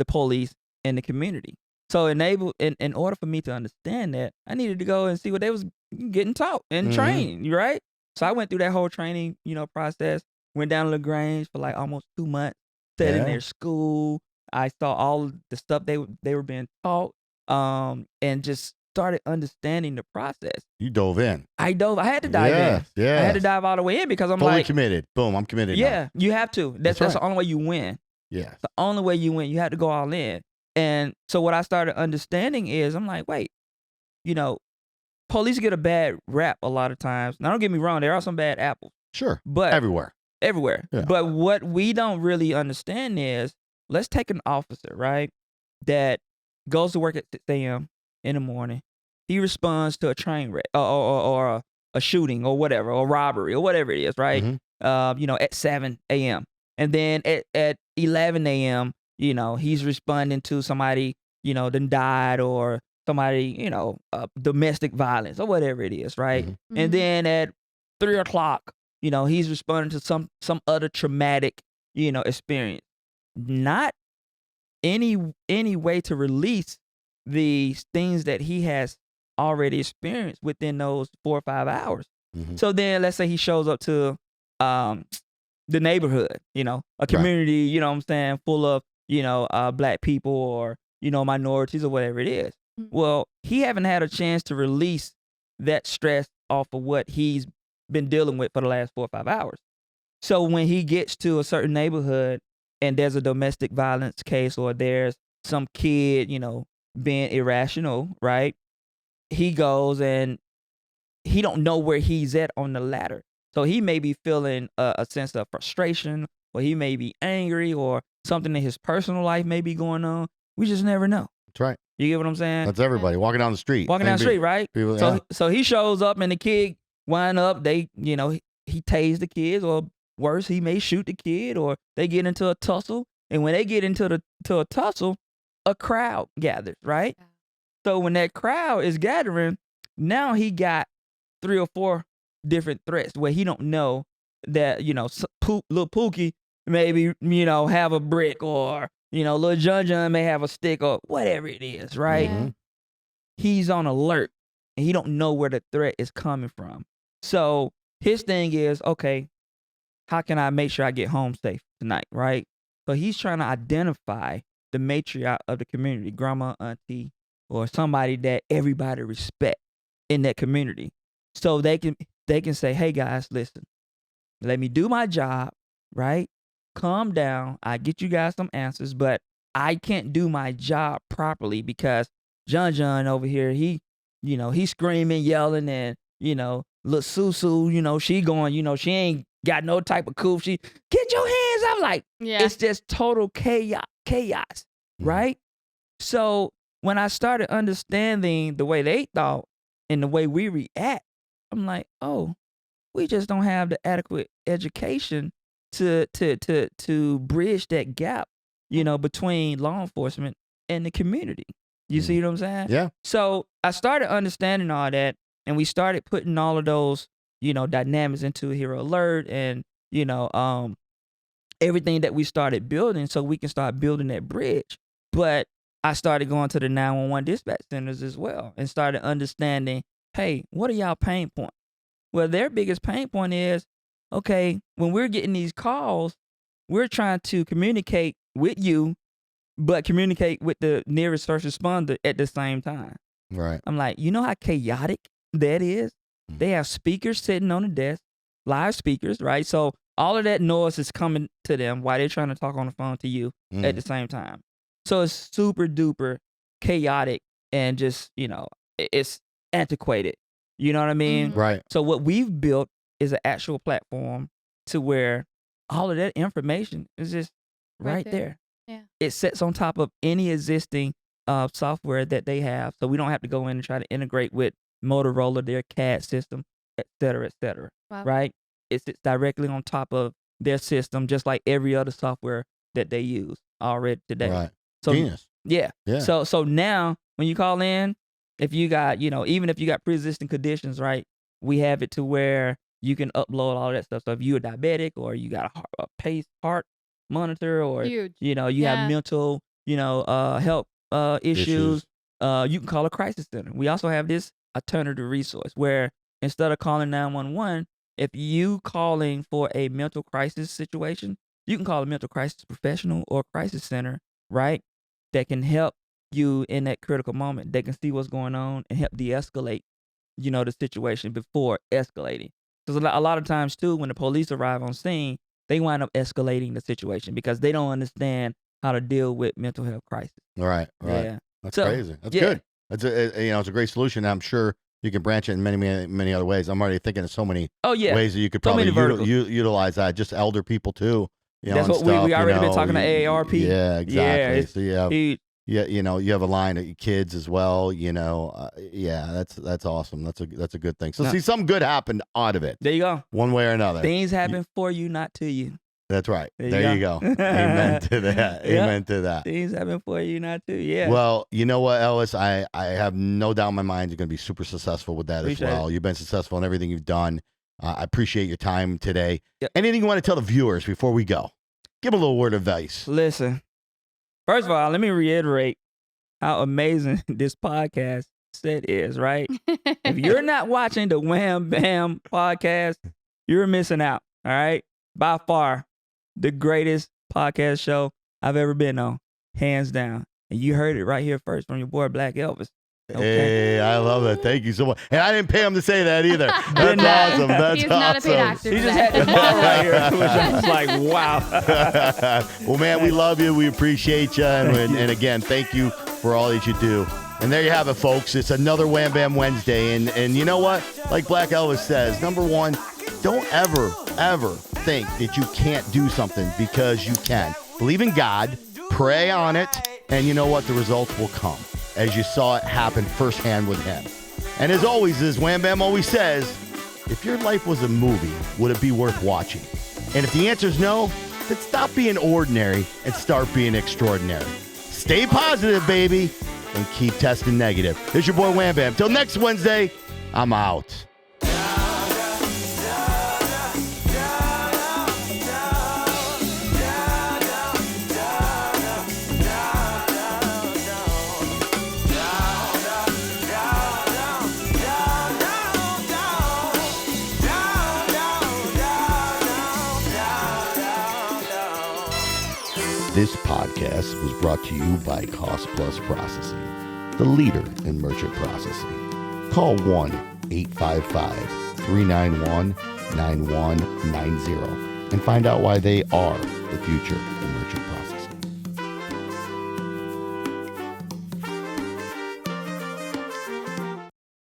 and the community? So in order for me to understand that, I needed to go and see what they was getting taught and trained, right? So I went through that whole training, process. Went down to LaGrange for like almost 2 months. Sat in their school. I saw all the stuff they were being taught, and just started understanding the process. You dove in. I had to dive in. Yeah. I had to dive all the way in because I'm fully committed. Boom, I'm committed. Yeah, now. You have to. That's the only way you win. Yeah. The only way you win. You have to go all in. And so what I started understanding is, I'm like, wait, police get a bad rap a lot of times. Now, don't get me wrong, there are some bad apples. Sure. But everywhere. Yeah. But what we don't really understand is, let's take an officer, right, that goes to work at 6 a.m. in the morning. He responds to a train wreck or a shooting or whatever, or robbery or whatever it is, right? At 7 a.m. And then at 11 a.m., he's responding to somebody, done died, or somebody, domestic violence or whatever it is, right? Mm-hmm. And then at 3 o'clock, he's responding to some other traumatic, experience. Not any way to release the things that he has already experienced within those 4 or 5 hours. Mm-hmm. So then let's say he shows up to the neighborhood, a community, you know what I'm saying, full of, black people or, minorities or whatever it is. Mm-hmm. Well, he haven't had a chance to release that stress off of what he's been dealing with for the last 4 or 5 hours. So when he gets to a certain neighborhood and there's a domestic violence case, or there's some kid, being irrational, right? He goes and he don't know where he's at on the ladder. So he may be feeling a sense of frustration, or he may be angry, or something in his personal life may be going on. We just never know. That's right. You get what I'm saying? That's everybody walking down the street. Walking down the street, right? People, so he shows up and the kid wind up, he tased the kids, or worse, he may shoot the kid, or they get into a tussle. And when they get into a tussle, a crowd gathers, right? Yeah. So when that crowd is gathering, now he got 3 or 4 different threats where he don't know that, little Pookie maybe, have a brick, or, little John may have a stick, or whatever it is, right? Yeah. He's on alert and he don't know where the threat is coming from. So his thing is, okay, how can I make sure I get home safe tonight, right? So he's trying to identify the matriarch of the community, grandma, auntie, or somebody that everybody respect in that community. So they can say, hey guys, listen, let me do my job, right? Calm down. I get you guys some answers, but I can't do my job properly because John over here, he's screaming, yelling, and, little Susu, she going, she ain't got no type of cool. She, get your hands up. Like, Yeah. it's just total chaos, right? So when I started understanding the way they thought and the way we react, I'm like, oh, we just don't have the adequate education to bridge that gap, between law enforcement and the community. You see what I'm saying? Yeah. So I started understanding all that, and we started putting all of those, dynamics into Hero Alert, and, everything that we started building so we can start building that bridge. But I started going to the 911 dispatch centers as well and started understanding, hey, what are y'all pain points? Well, their biggest pain point is, okay, when we're getting these calls, we're trying to communicate with you, but communicate with the nearest first responder at the same time. Right. I'm like, you know how chaotic that is? They have speakers sitting on the desk, live speakers, right? So all of that noise is coming to them while they're trying to talk on the phone to you at the same time. So it's super duper chaotic and just, it's antiquated. You know what I mean? Right. So what we've built is an actual platform to where all of that information is just right there. Yeah. It sits on top of any existing software that they have. So we don't have to go in and try to integrate with Motorola, their CAD system, et cetera, Wow. right? It sits directly on top of their system, just like every other software that they use already today. Right. So, Genius. Yeah. Yeah. So now when you call in, if you got, even if you got pre-existing conditions, right, we have it to where you can upload all that stuff. So if you're a diabetic, or you got a pace heart monitor, or, Huge. you have mental, health issues, you can call a crisis center. We also have this alternative resource where instead of calling 911, if you calling for a mental crisis situation, you can call a mental crisis professional or crisis center, right? That can help you in that critical moment. They can see what's going on and help de-escalate, the situation before escalating. Because a lot of times too, when the police arrive on scene, they wind up escalating the situation because they don't understand how to deal with mental health crisis. Right. Yeah. That's So, crazy. That's yeah. good. It's it's a great solution. I'm sure you can branch it in many, many, many other ways. I'm already thinking of so many Oh yeah. ways that you could So probably many verticals. utilize that. Just elder people too. That's and what stuff, we already been talking to AARP. Yeah, exactly. it's So you have, huge. you have a line of kids as well. That's awesome. That's a good thing. So No. see, something good happened out of it, There you go. one way or another. Things happen for you, not to you. That's right. There you go. Amen to that. Yeah. Amen to that. Things happen for you, not too. Yeah. Well, you know what, Elvis? I have no doubt in my mind you're going to be super successful with that Appreciate as well. it. You've been successful in everything you've done. I appreciate your time today. Yep. Anything you want to tell the viewers before we go? Give them a little word of advice. Listen, first of all, let me reiterate how amazing this podcast set is, right? If you're not watching the Wham Bam podcast, you're missing out, all right? By far, the greatest podcast show I've ever been on, hands down. And you heard it right here first from your boy, Blac Elvis. Okay. Hey, I love it. Thank you so much. And I didn't pay him to say that either. That's Did not. awesome. That's He's awesome. not a paid actor. He just today. had this ball right here, which I was like, wow. Well, man, we love you. We appreciate you. And again, thank you for all that you do. And there you have it, folks. It's another Wham Bam Wednesday. And you know what? Like Blac Elvis says, number one, don't ever think that you can't do something, because you can. Believe in God, pray on it, and you know what? The results will come, as you saw it happen firsthand with him. And as always, as Wham Bam always says, if your life was a movie, would it be worth watching? And if the answer is no, then stop being ordinary and start being extraordinary. Stay positive, baby, and keep testing negative. This is your boy Wham Bam. Till next Wednesday, I'm out. This podcast was brought to you by Cost Plus Processing, the leader in merchant processing. Call 1-855-391-9190 and find out why they are the future in merchant processing.